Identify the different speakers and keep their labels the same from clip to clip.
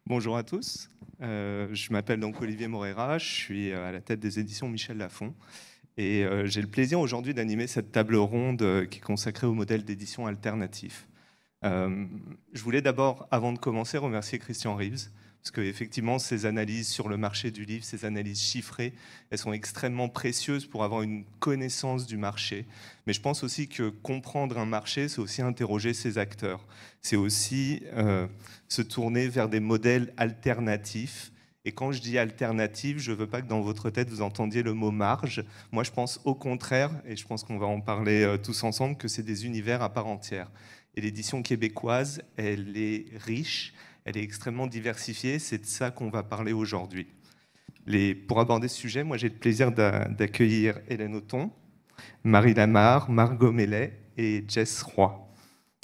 Speaker 1: Bonjour à tous, je m'appelle donc Olivier Moreira, je suis à la tête des éditions Michel Lafon et j'ai le plaisir aujourd'hui d'animer cette table ronde qui est consacrée au modèle d'édition alternatif. Je voulais d'abord, avant de commencer, remercier Christian Reeves, parce qu'effectivement, ces analyses sur le marché du livre, ces analyses chiffrées, elles sont extrêmement précieuses pour avoir une connaissance du marché. Mais je pense aussi que comprendre un marché, c'est aussi interroger ses acteurs. C'est aussi se tourner vers des modèles alternatifs. Et quand je dis alternatif, je ne veux pas que dans votre tête, vous entendiez le mot marge. Moi, je pense au contraire, et je pense qu'on va en parler tous ensemble, que c'est des univers à part entière. Et l'édition québécoise, elle est riche, elle est extrêmement diversifiée. C'est de ça qu'on va parler aujourd'hui. Pour aborder ce sujet, moi j'ai le plaisir d'accueillir Hélène Auton, Marie Lamarre, Margot Mellet et Jess Roy.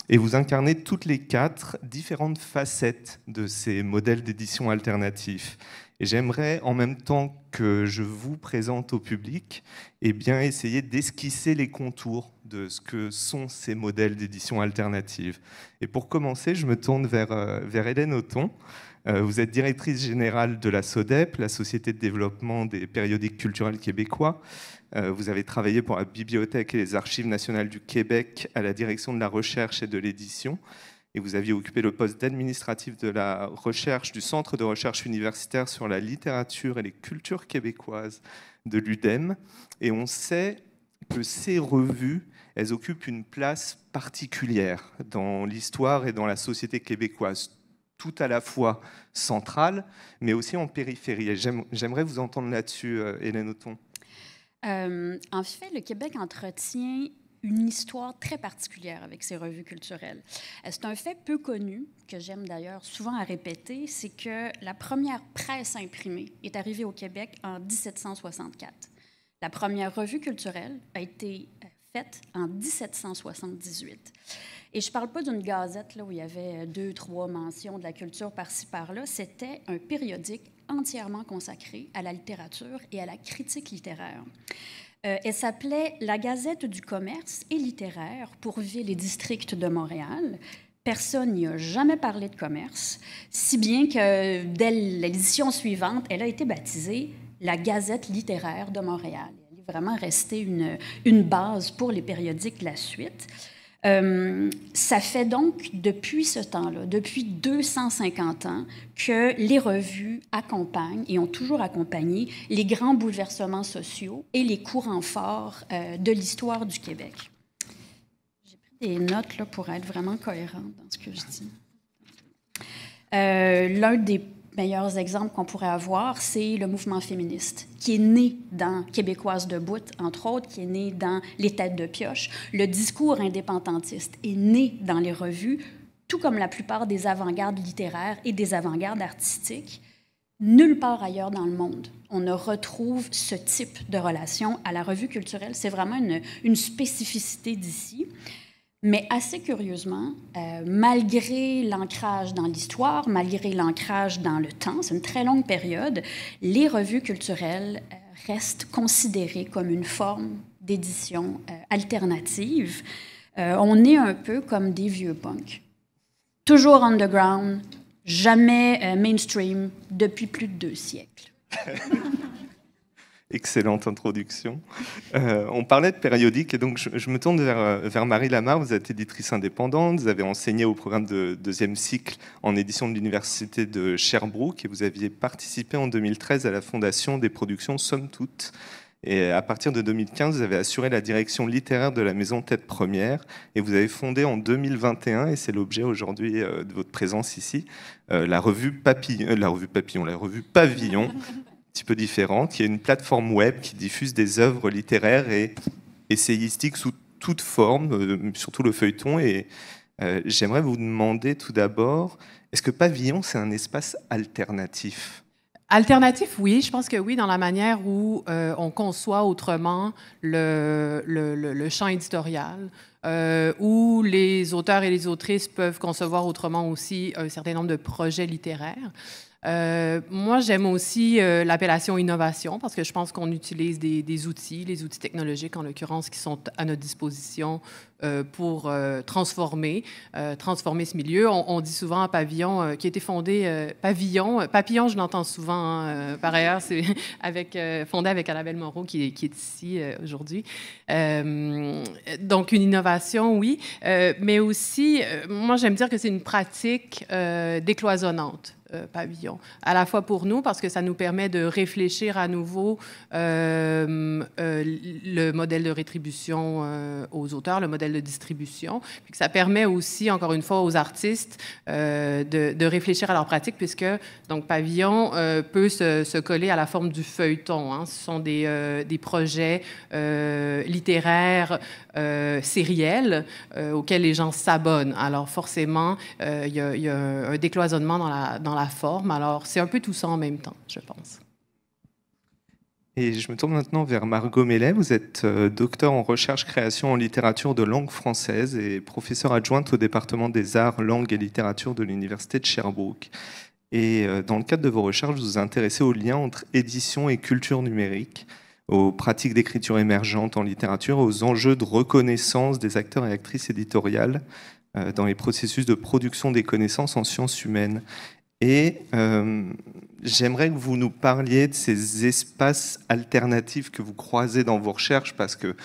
Speaker 1: Et vous incarnez toutes les quatre différentes facettes de ces modèles d'édition alternatifs. Et j'aimerais, en même temps que je vous présente au public, essayer d'esquisser les contours de ce que sont ces modèles d'édition alternative. Et pour commencer, je me tourne vers Hélène Auton. Vous êtes directrice générale de la SODEP, la Société de développement des périodiques culturels québécois. Vous avez travaillé pour la Bibliothèque et les Archives nationales du Québec à la direction de la recherche et de l'édition. Et vous aviez occupé le poste d'administratif de la recherche du Centre de recherche universitaire sur la littérature et les cultures québécoises de l'UDEM. Et on sait que ces revues, elles occupent une place particulière dans l'histoire et dans la société québécoise, tout à la fois centrale, mais aussi en périphérie. Et j'aimerais vous entendre là-dessus, Hélène Auton.
Speaker 2: En fait, le Québec entretient une histoire très particulière avec ses revues culturelles. C'est un fait peu connu, que j'aime d'ailleurs souvent à répéter, c'est que la première presse imprimée est arrivée au Québec en 1764. La première revue culturelle a été faite en 1778. Et je ne parle pas d'une gazette là, où il y avait 2-3 mentions de la culture par-ci, par-là. C'était un périodique entièrement consacré à la littérature et à la critique littéraire. Elle s'appelait La Gazette du commerce et littéraire pour villes et districts de Montréal. Personne n'y a jamais parlé de commerce, si bien que dès l'édition suivante, elle a été baptisée La Gazette littéraire de Montréal. Elle est vraiment restée une base pour les périodiques de la suite. Ça fait donc, depuis ce temps-là, depuis 250 ans, que les revues accompagnent et ont toujours accompagné les grands bouleversements sociaux et les courants forts de l'histoire du Québec. J'ai pris des notes là, pour être vraiment cohérente dans ce que je dis. L'un des meilleurs exemples qu'on pourrait avoir, c'est le mouvement féministe, qui est né dans Québécoises debout, entre autres, qui est né dans Les Têtes de pioche. Le discours indépendantiste est né dans les revues, tout comme la plupart des avant-gardes littéraires et des avant-gardes artistiques. Nulle part ailleurs dans le monde, on ne retrouve ce type de relation à la revue culturelle. C'est vraiment une spécificité d'ici. Mais assez curieusement, malgré l'ancrage dans l'histoire, malgré l'ancrage dans le temps, c'est une très longue période, les revues culturelles restent considérées comme une forme d'édition alternative. On est un peu comme des vieux punks. Toujours underground, jamais mainstream, depuis plus de 2 siècles.
Speaker 1: Excellente introduction. On parlait de périodique et donc je me tourne vers Marie Lamarre. Vous êtes éditrice indépendante, vous avez enseigné au programme de 2e cycle en édition de l'Université de Sherbrooke et vous aviez participé en 2013 à la fondation des productions Somme Toute. Et à partir de 2015, vous avez assuré la direction littéraire de la maison Tête Première et vous avez fondé en 2021, et c'est l'objet aujourd'hui de votre présence ici, la revue Pavillon, petit peu différente, qui est une plateforme web qui diffuse des œuvres littéraires et essayistiques sous toute forme, surtout le feuilleton. Et j'aimerais vous demander tout d'abord, est-ce que Pavillon, c'est un espace alternatif ?
Speaker 3: Alternatif, oui. Je pense que oui, dans la manière où on conçoit autrement le champ éditorial. où les auteurs et les autrices peuvent concevoir autrement aussi un certain nombre de projets littéraires. Moi, j'aime aussi l'appellation innovation parce que je pense qu'on utilise des outils, les outils technologiques en l'occurrence, qui sont à notre disposition pour transformer ce milieu. On dit souvent Pavillon, qui a été fondé, Papillon, je l'entends souvent, hein, par ailleurs, c'est fondé avec Annabelle Moreau qui est ici aujourd'hui. Donc, une innovation, oui, mais aussi, moi, j'aime dire que c'est une pratique décloisonnante. Pavillon. À la fois pour nous, parce que ça nous permet de réfléchir à nouveau le modèle de rétribution aux auteurs, le modèle de distribution, puis que ça permet aussi, encore une fois, aux artistes de réfléchir à leur pratique, puisque donc Pavillon peut se coller à la forme du feuilleton. Hein. Ce sont des projets littéraires sériels auxquels les gens s'abonnent. Alors forcément, il y a un décloisonnement dans la forme. Alors, c'est un peu tout ça en même temps, je pense.
Speaker 1: Et je me tourne maintenant vers Margot Mellet. Vous êtes docteur en recherche-création en littérature de langue française et professeure adjointe au département des arts, langues et littérature de l'Université de Sherbrooke. Et dans le cadre de vos recherches, vous vous intéressez aux liens entre édition et culture numérique, aux pratiques d'écriture émergente en littérature, aux enjeux de reconnaissance des acteurs et actrices éditoriales dans les processus de production des connaissances en sciences humaines. Et j'aimerais que vous nous parliez de ces espaces alternatifs que vous croisez dans vos recherches, parce que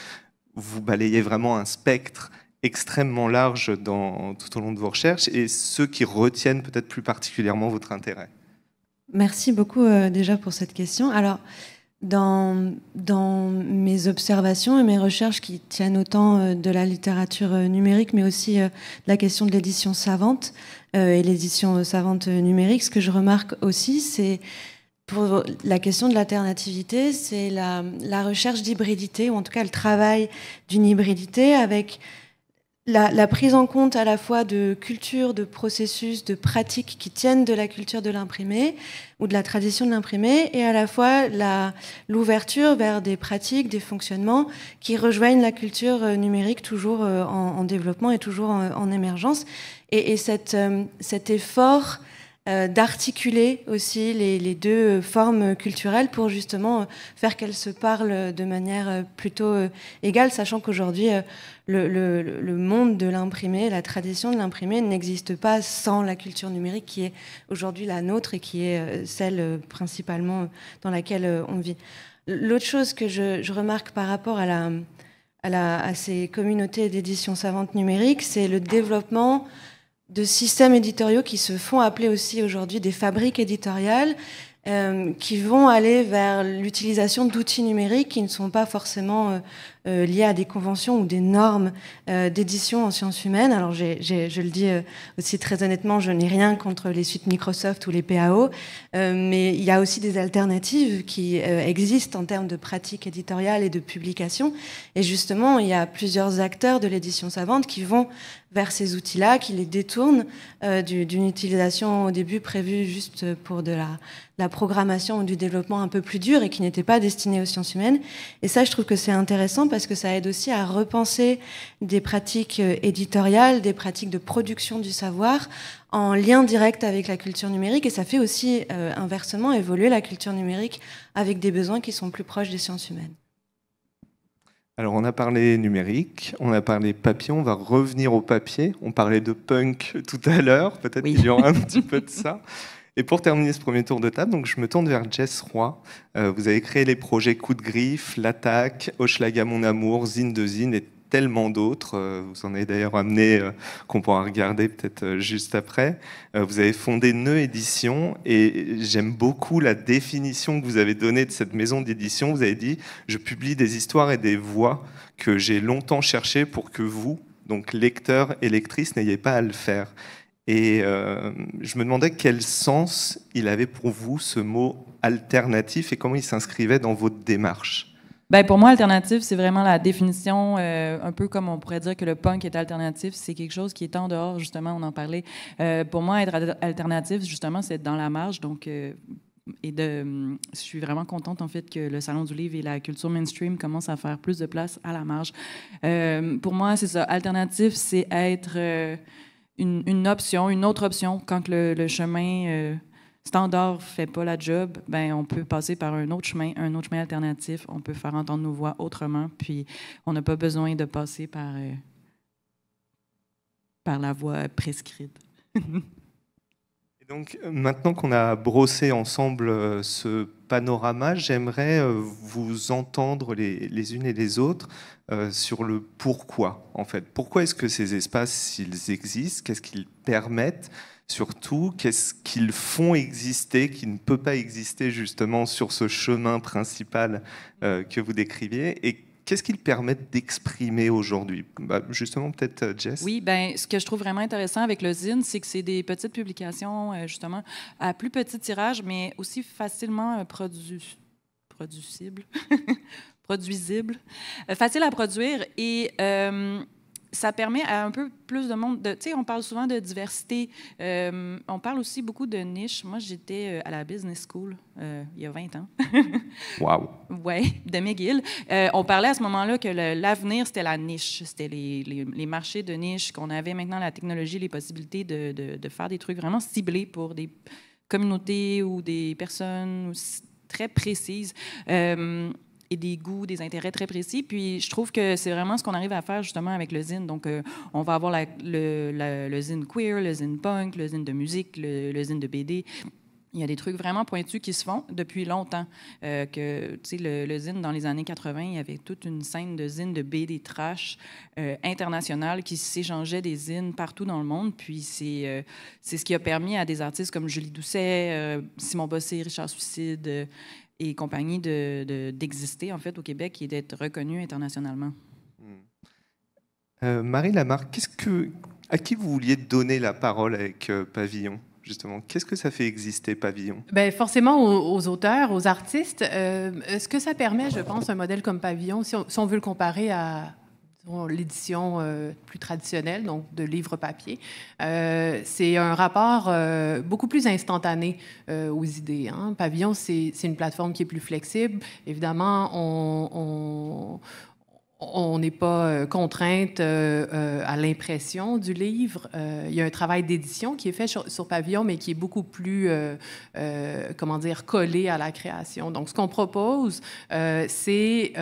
Speaker 1: vous balayez vraiment un spectre extrêmement large tout au long de vos recherches, et ceux qui retiennent peut-être plus particulièrement votre intérêt.
Speaker 4: Merci beaucoup déjà pour cette question. Alors, dans mes observations et mes recherches qui tiennent autant de la littérature numérique, mais aussi de la question de l'édition savante et l'édition savante numérique, ce que je remarque aussi, c'est pour la question de l'alternativité, c'est la recherche d'hybridité, ou en tout cas le travail d'une hybridité avec la prise en compte à la fois de culture, de processus, de pratiques qui tiennent de la culture de l'imprimé ou de la tradition de l'imprimé, et à la fois l'ouverture vers des pratiques, des fonctionnements qui rejoignent la culture numérique toujours en développement et toujours en émergence. Et cet effort d'articuler aussi les deux formes culturelles pour justement faire qu'elles se parlent de manière plutôt égale, sachant qu'aujourd'hui, le monde de l'imprimé, la tradition de l'imprimé n'existe pas sans la culture numérique qui est aujourd'hui la nôtre et qui est celle principalement dans laquelle on vit. L'autre chose que je remarque par rapport à ces communautés d'édition savante numérique, c'est le développement de systèmes éditoriaux qui se font appeler aussi aujourd'hui des fabriques éditoriales, qui vont aller vers l'utilisation d'outils numériques qui ne sont pas forcément liés à des conventions ou des normes d'édition en sciences humaines. Alors je le dis aussi très honnêtement, je n'ai rien contre les suites Microsoft ou les PAO, mais il y a aussi des alternatives qui existent en termes de pratiques éditoriales et de publication. Et justement, il y a plusieurs acteurs de l'édition savante qui vont vers ces outils-là, qui les détournent d'une utilisation au début prévue juste pour de la programmation ou du développement un peu plus dur et qui n'était pas destinée aux sciences humaines. Et ça, je trouve que c'est intéressant parce que ça aide aussi à repenser des pratiques éditoriales, des pratiques de production du savoir en lien direct avec la culture numérique. Et ça fait aussi inversement évoluer la culture numérique avec des besoins qui sont plus proches des sciences humaines.
Speaker 1: Alors, on a parlé numérique, on a parlé papier, on va revenir au papier. On parlait de punk tout à l'heure, peut-être qu'il y aura un petit peu de ça. Et pour terminer ce premier tour de table, donc je me tourne vers Jess Roy. Vous avez créé les projets Coup de griffe, L'Attaque, Hochelaga Mon Amour, Zine de Zine et tellement d'autres. Vous en avez d'ailleurs amené, qu'on pourra regarder peut-être juste après. Vous avez fondé Nœud Édition et j'aime beaucoup la définition que vous avez donnée de cette maison d'édition. Vous avez dit « Je publie des histoires et des voix que j'ai longtemps cherchées pour que vous, donc lecteurs et lectrices, n'ayez pas à le faire ». Et je me demandais quel sens il avait pour vous, ce mot alternatif, et comment il s'inscrivait dans votre démarche.
Speaker 5: Ben, pour moi, alternatif, c'est vraiment la définition, un peu comme on pourrait dire que le punk est alternatif, c'est quelque chose qui est en dehors, justement, on en parlait. Pour moi, être alternatif, justement, c'est être dans la marge, donc je suis vraiment contente, en fait, que le Salon du livre et la culture mainstream commencent à faire plus de place à la marge. Pour moi, c'est ça. Alternatif, c'est être une option, une autre option. Quand le chemin standard fait pas la job, ben on peut passer par un autre chemin alternatif. On peut faire entendre nos voix autrement, puis on n'a pas besoin de passer par la voie prescrite.
Speaker 1: Donc, maintenant qu'on a brossé ensemble ce panorama, j'aimerais vous entendre les unes et les autres sur le pourquoi, en fait. Pourquoi est-ce que ces espaces, s'ils existent, qu'est-ce qu'ils permettent, surtout, qu'est-ce qu'ils font exister, qui ne peut pas exister justement sur ce chemin principal que vous décriviez, et qu'est-ce qu'ils permettent d'exprimer aujourd'hui? Justement, peut-être Jess?
Speaker 5: Oui, ben, ce que je trouve vraiment intéressant avec le zine, c'est que c'est des petites publications, justement, à plus petit tirage, mais aussi facilement produisibles. Facile à produire et ça permet à un peu plus de monde tu sais, on parle souvent de diversité. On parle aussi beaucoup de niche. Moi, j'étais à la business school il y a 20 ans.
Speaker 1: Wow!
Speaker 5: Oui, de McGill. On parlait à ce moment-là que l'avenir, c'était la niche. C'était les marchés de niche, qu'on avait maintenant la technologie, les possibilités de faire des trucs vraiment ciblés pour des communautés ou des personnes très précises. Et des goûts, des intérêts très précis. Puis je trouve que c'est vraiment ce qu'on arrive à faire justement avec le zine. Donc, on va avoir le zine queer, le zine punk, le zine de musique, le zine de BD. Il y a des trucs vraiment pointus qui se font depuis longtemps. Tu sais, le zine, dans les années 80, il y avait toute une scène de zine de BD trash internationale qui s'échangeait des zines partout dans le monde. Puis c'est ce qui a permis à des artistes comme Julie Doucet, Simon Bossé, Richard Suicide et compagnie d'exister, en fait, au Québec et d'être reconnus internationalement.
Speaker 1: Marie Lamarque, à qui vous vouliez donner la parole avec Pavillon, justement? Qu'est-ce que ça fait exister, Pavillon?
Speaker 3: Bien, forcément, aux auteurs, aux artistes. Ce que ça permet, je pense, un modèle comme Pavillon, si on veut le comparer à l'édition plus traditionnelle, donc de livres papier, c'est un rapport beaucoup plus instantané aux idées. Hein. Pavillon, c'est une plateforme qui est plus flexible. Évidemment, on n'est pas contrainte à l'impression du livre. Il y a un travail d'édition qui est fait sur Pavillon, mais qui est beaucoup plus, comment dire, collé à la création. Donc, ce qu'on propose, c'est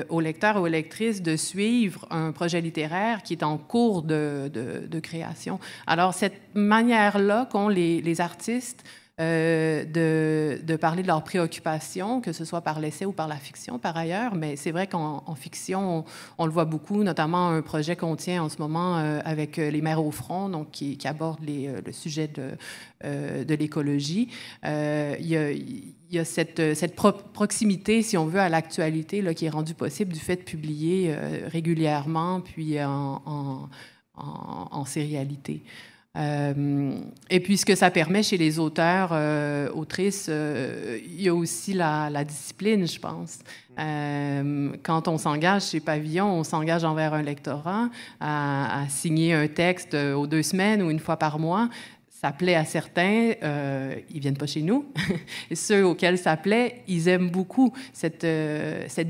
Speaker 3: aux lecteurs et aux lectrices de suivre un projet littéraire qui est en cours de création. Alors, cette manière-là qu'ont les artistes de parler de leurs préoccupations, que ce soit par l'essai ou par la fiction, par ailleurs. Mais c'est vrai qu'en fiction, on le voit beaucoup, notamment un projet qu'on tient en ce moment avec Les Mères au front, donc qui aborde le sujet de l'écologie. Il y a cette proximité, si on veut, à l'actualité là, qui est rendue possible du fait de publier régulièrement, puis en sérialité. Et puis, ce que ça permet chez les auteurs, autrices, il y a aussi la discipline, je pense. Quand on s'engage chez Pavillon, on s'engage envers un lectorat à signer un texte aux 2 semaines ou une fois par mois. Ça plaît à certains, ils viennent pas chez nous. Et ceux auxquels ça plaît, ils aiment beaucoup cette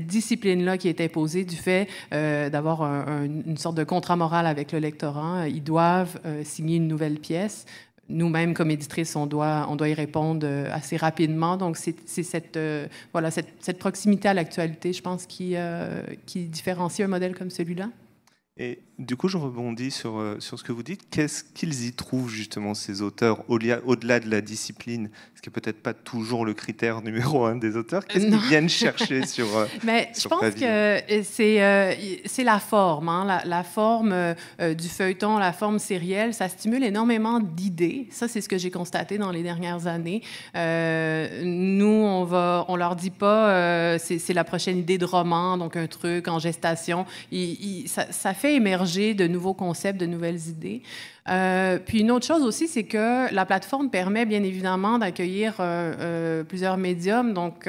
Speaker 3: discipline-là qui est imposée du fait d'avoir une sorte de contrat moral avec le lectorat. Ils doivent signer une nouvelle pièce. Nous-mêmes, comme éditrices, on doit y répondre assez rapidement. Donc, c'est cette proximité à l'actualité, je pense, qui différencie un modèle comme celui-là.
Speaker 1: Et du coup, je rebondis sur ce que vous dites. Qu'est-ce qu'ils y trouvent, justement, ces auteurs, au-delà de la discipline, ce qui n'est peut-être pas toujours le critère numéro 1 des auteurs? Qu'est-ce qu'ils viennent chercher sur
Speaker 3: Mais
Speaker 1: sur
Speaker 3: je pense
Speaker 1: Pavillon?
Speaker 3: que c'est la forme, hein, la forme du feuilleton, la forme sérielle. Ça stimule énormément d'idées. Ça, c'est ce que j'ai constaté dans les dernières années. Nous, on leur dit pas c'est la prochaine idée de roman, donc un truc en gestation. Ça fait émerger émerger de nouveaux concepts, de nouvelles idées. Puis une autre chose aussi, c'est que la plateforme permet bien évidemment d'accueillir plusieurs médiums, donc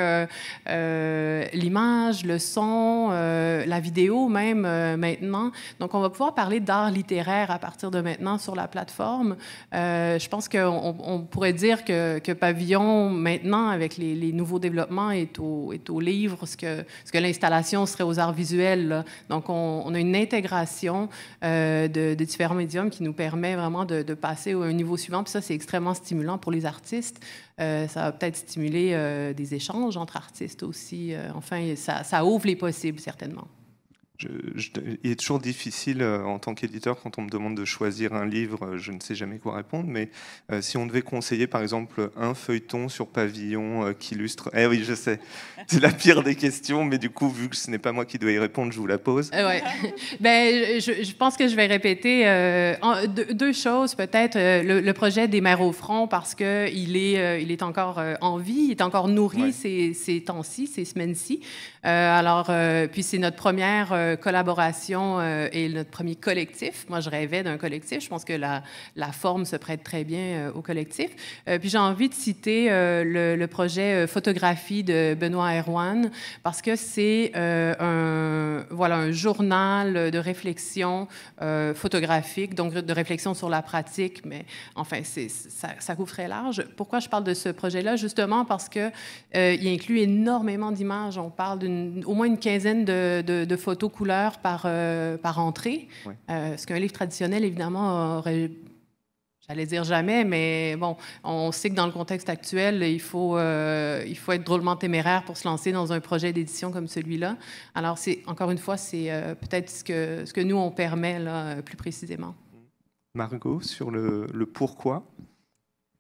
Speaker 3: l'image, le son, la vidéo même maintenant. Donc on va pouvoir parler d'art littéraire à partir de maintenant sur la plateforme. Je pense qu'on pourrait dire que Pavillon maintenant, avec les nouveaux développements, est au livre, ce que l'installation serait aux arts visuels, là. Donc on a une intégration de différents médiums qui nous permet vraiment de passer à un niveau suivant. Puis ça, c'est extrêmement stimulant pour les artistes. Ça va peut-être stimuler des échanges entre artistes aussi. Enfin, ça ouvre les possibles, certainement.
Speaker 1: Il est toujours difficile en tant qu'éditeur, quand on me demande de choisir un livre, je ne sais jamais quoi répondre, mais si on devait conseiller par exemple un feuilleton sur Pavillon qui illustre... Eh oui, je sais, c'est la pire des questions, mais du coup, vu que ce n'est pas moi qui dois y répondre, je vous la pose.
Speaker 3: Ouais. Ben, je pense que je vais répéter deux choses peut-être. Le projet des Mères au front, parce qu'il est encore en vie, il est encore nourri ces temps-ci, ces semaines-ci. Alors, puis c'est notre première collaboration et notre premier collectif. Moi, je rêvais d'un collectif. Je pense que la forme se prête très bien au collectif. Puis j'ai envie de citer le projet Photographie de Benoît Erwan, parce que c'est un journal de réflexion photographique, donc de réflexion sur la pratique, mais enfin, ça couvre très large. Pourquoi je parle de ce projet-là? Justement parce qu'il inclut énormément d'images. On parle au moins une quinzaine de photos couleurs par entrée. Ouais. Ce qu'un livre traditionnel, évidemment, aurait... J'allais dire jamais, mais bon, on sait que dans le contexte actuel, il faut être drôlement téméraire pour se lancer dans un projet d'édition comme celui-là. Alors, encore une fois, c'est peut-être ce que nous, on permet là, plus précisément.
Speaker 1: Margot, sur le pourquoi?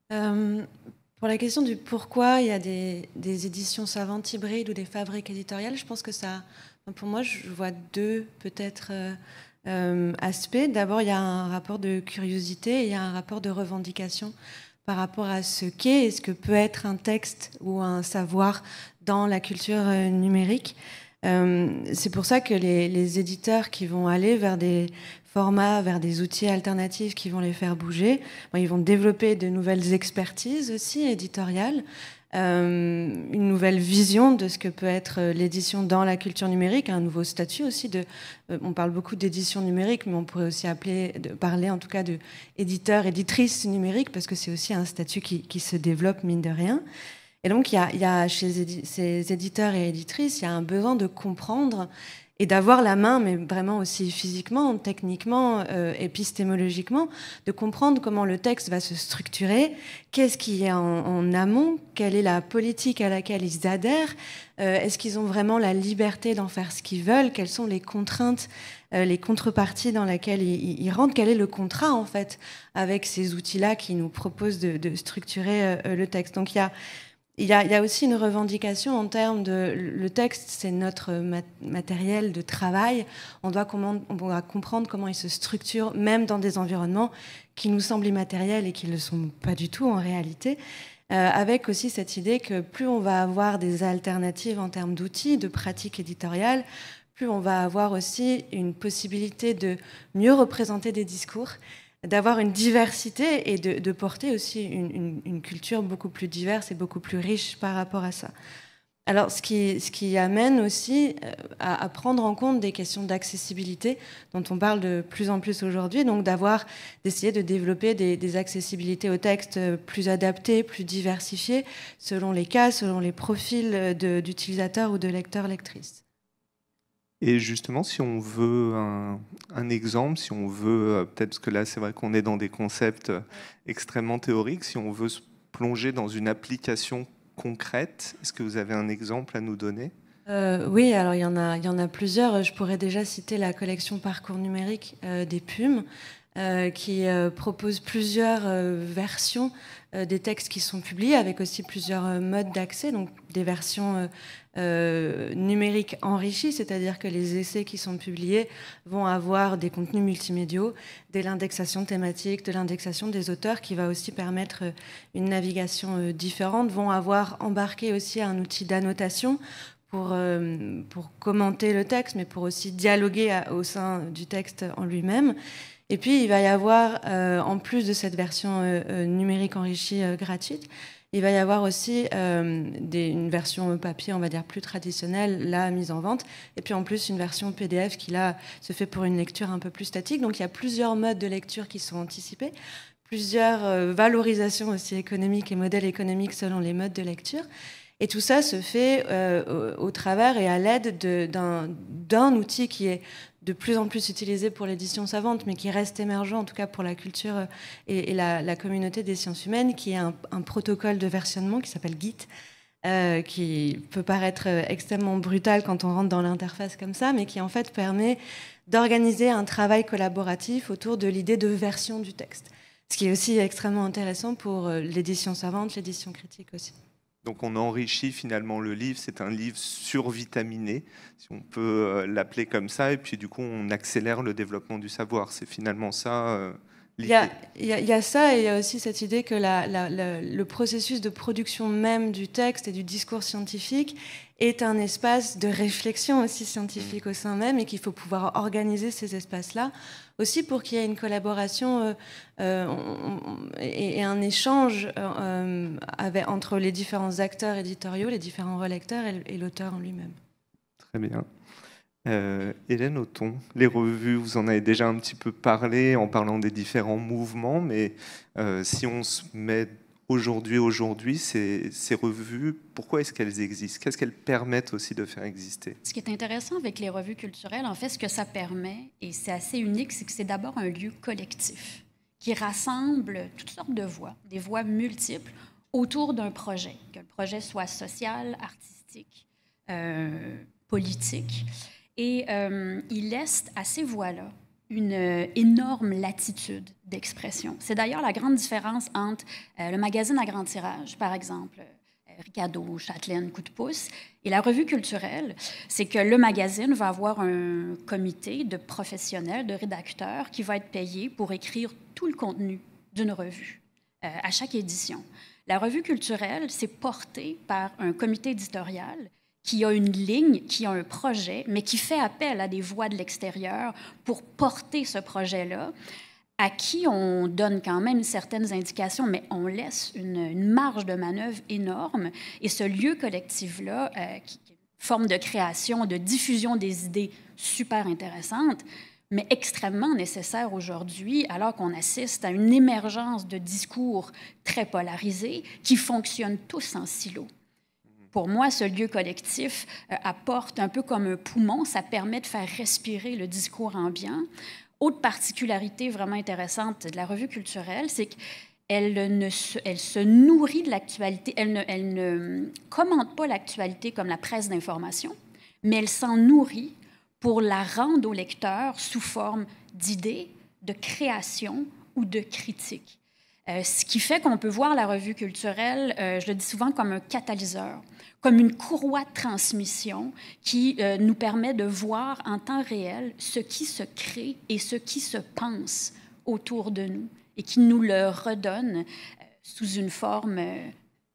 Speaker 4: Pour la question du pourquoi il y a des éditions savantes hybrides ou des fabriques éditoriales, je pense que ça... Pour moi, je vois deux, peut-être... aspects. D'abord, il y a un rapport de curiosité et il y a un rapport de revendication par rapport à ce qu'est et ce que peut être un texte ou un savoir dans la culture numérique. C'est pour ça que les éditeurs qui vont aller vers des formats, vers des outils alternatifs qui vont les faire bouger, ils vont développer de nouvelles expertises aussi éditoriales, une nouvelle vision de ce que peut être l'édition dans la culture numérique, un nouveau statut aussi. On parle beaucoup d'édition numérique, mais on pourrait aussi parler en tout cas d'éditeur, éditrice numérique, parce que c'est aussi un statut qui se développe, mine de rien. Et donc, il y a chez ces éditeurs et éditrices, il y a un besoin de comprendre et d'avoir la main, mais vraiment aussi physiquement, techniquement, épistémologiquement, de comprendre comment le texte va se structurer, qu'est-ce qui est en amont, quelle est la politique à laquelle ils adhèrent, est-ce qu'ils ont vraiment la liberté d'en faire ce qu'ils veulent, quelles sont les contraintes, les contreparties dans lesquelles ils rentrent, quel est le contrat en fait avec ces outils-là qui nous proposent de structurer le texte. Donc il y a aussi une revendication en termes de... Le texte, c'est notre matériel de travail. On doit comprendre comment il se structure, même dans des environnements qui nous semblent immatériels et qui ne le sont pas du tout en réalité. Avec aussi cette idée que plus on va avoir des alternatives en termes d'outils, de pratiques éditoriales, plus on va avoir aussi une possibilité de mieux représenter des discours, d'avoir une diversité et de porter aussi une culture beaucoup plus diverse et beaucoup plus riche par rapport à ça. Alors, ce qui amène aussi à prendre en compte des questions d'accessibilité dont on parle de plus en plus aujourd'hui, donc d'essayer de développer des accessibilités au texte plus adaptées, plus diversifiées, selon les cas, selon les profils d'utilisateurs ou de lecteurs-lectrices.
Speaker 1: Et justement, si on veut un exemple, si on veut, peut-être parce que là, c'est vrai qu'on est dans des concepts extrêmement théoriques, si on veut se plonger dans une application concrète, est-ce que vous avez un exemple à nous donner ?
Speaker 4: Oui, alors il y en a plusieurs. Je pourrais déjà citer la collection Parcours numérique des PUM, qui propose plusieurs versions des textes qui sont publiés, avec aussi plusieurs modes d'accès, donc des versions numériques enrichies, c'est-à-dire que les essais qui sont publiés vont avoir des contenus multimédiaux, de l'indexation thématique, de l'indexation des auteurs, qui va aussi permettre une navigation différente, vont avoir embarqué aussi un outil d'annotation pour commenter le texte, mais pour aussi dialoguer au sein du texte en lui-même. Et puis, il va y avoir, en plus de cette version numérique enrichie gratuite, il va y avoir aussi une version papier, on va dire, plus traditionnelle, là, mise en vente. Et puis, en plus, une version PDF qui, là, se fait pour une lecture un peu plus statique. Donc, il y a plusieurs modes de lecture qui sont anticipés, plusieurs valorisations aussi économiques et modèles économiques selon les modes de lecture. Et tout ça se fait au travers et à l'aide d'un outil qui est de plus en plus utilisé pour l'édition savante, mais qui reste émergent, en tout cas pour la culture et la communauté des sciences humaines, qui est un protocole de versionnement qui s'appelle Git, qui peut paraître extrêmement brutal quand on rentre dans l'interface comme ça, mais qui en fait permet d'organiser un travail collaboratif autour de l'idée de version du texte. Ce qui est aussi extrêmement intéressant pour l'édition savante, l'édition critique aussi.
Speaker 1: Donc on enrichit finalement le livre, c'est un livre survitaminé, si on peut l'appeler comme ça, et puis du coup on accélère le développement du savoir. C'est finalement ça l'idée.
Speaker 4: Il y a ça, et il y a aussi cette idée que le processus de production même du texte et du discours scientifique est un espace de réflexion aussi scientifique au sein même, et qu'il faut pouvoir organiser ces espaces-là aussi pour qu'il y ait une collaboration et un échange entre les différents acteurs éditoriaux, les différents relecteurs et l'auteur en lui-même.
Speaker 1: Très bien. Hélène Othon, les revues, vous en avez déjà un petit peu parlé en parlant des différents mouvements, mais si on se met aujourd'hui, ces revues, pourquoi est-ce qu'elles existent? Qu'est-ce qu'elles permettent aussi de faire exister?
Speaker 2: Ce qui est intéressant avec les revues culturelles, en fait, ce que ça permet, et c'est assez unique, c'est que c'est d'abord un lieu collectif qui rassemble toutes sortes de voix, des voix multiples, autour d'un projet, que le projet soit social, artistique, politique. Et il laisse à ces voix-là une énorme latitude d'expression. C'est d'ailleurs la grande différence entre le magazine à grand tirage, par exemple, Ricardo, Châtelaine, Coup de pouce, et la revue culturelle, c'est que le magazine va avoir un comité de professionnels, de rédacteurs qui va être payé pour écrire tout le contenu d'une revue à chaque édition. La revue culturelle, c'est porté par un comité éditorial qui a une ligne, qui a un projet, mais qui fait appel à des voix de l'extérieur pour porter ce projet-là, à qui on donne quand même certaines indications, mais on laisse une marge de manœuvre énorme. Et ce lieu collectif-là, qui est une forme de création, de diffusion des idées super intéressante, mais extrêmement nécessaire aujourd'hui, alors qu'on assiste à une émergence de discours très polarisés qui fonctionnent tous en silo. Pour moi, ce lieu collectif apporte un peu comme un poumon, ça permet de faire respirer le discours ambiant. Autre particularité vraiment intéressante de la revue culturelle, c'est qu'elle se nourrit de l'actualité, elle ne commente pas l'actualité comme la presse d'information, mais elle s'en nourrit pour la rendre au lecteur sous forme d'idées, de création ou de critiques. Ce qui fait qu'on peut voir la revue culturelle, je le dis souvent, comme un catalyseur, comme une courroie de transmission qui nous permet de voir en temps réel ce qui se crée et ce qui se pense autour de nous et qui nous le redonne sous une forme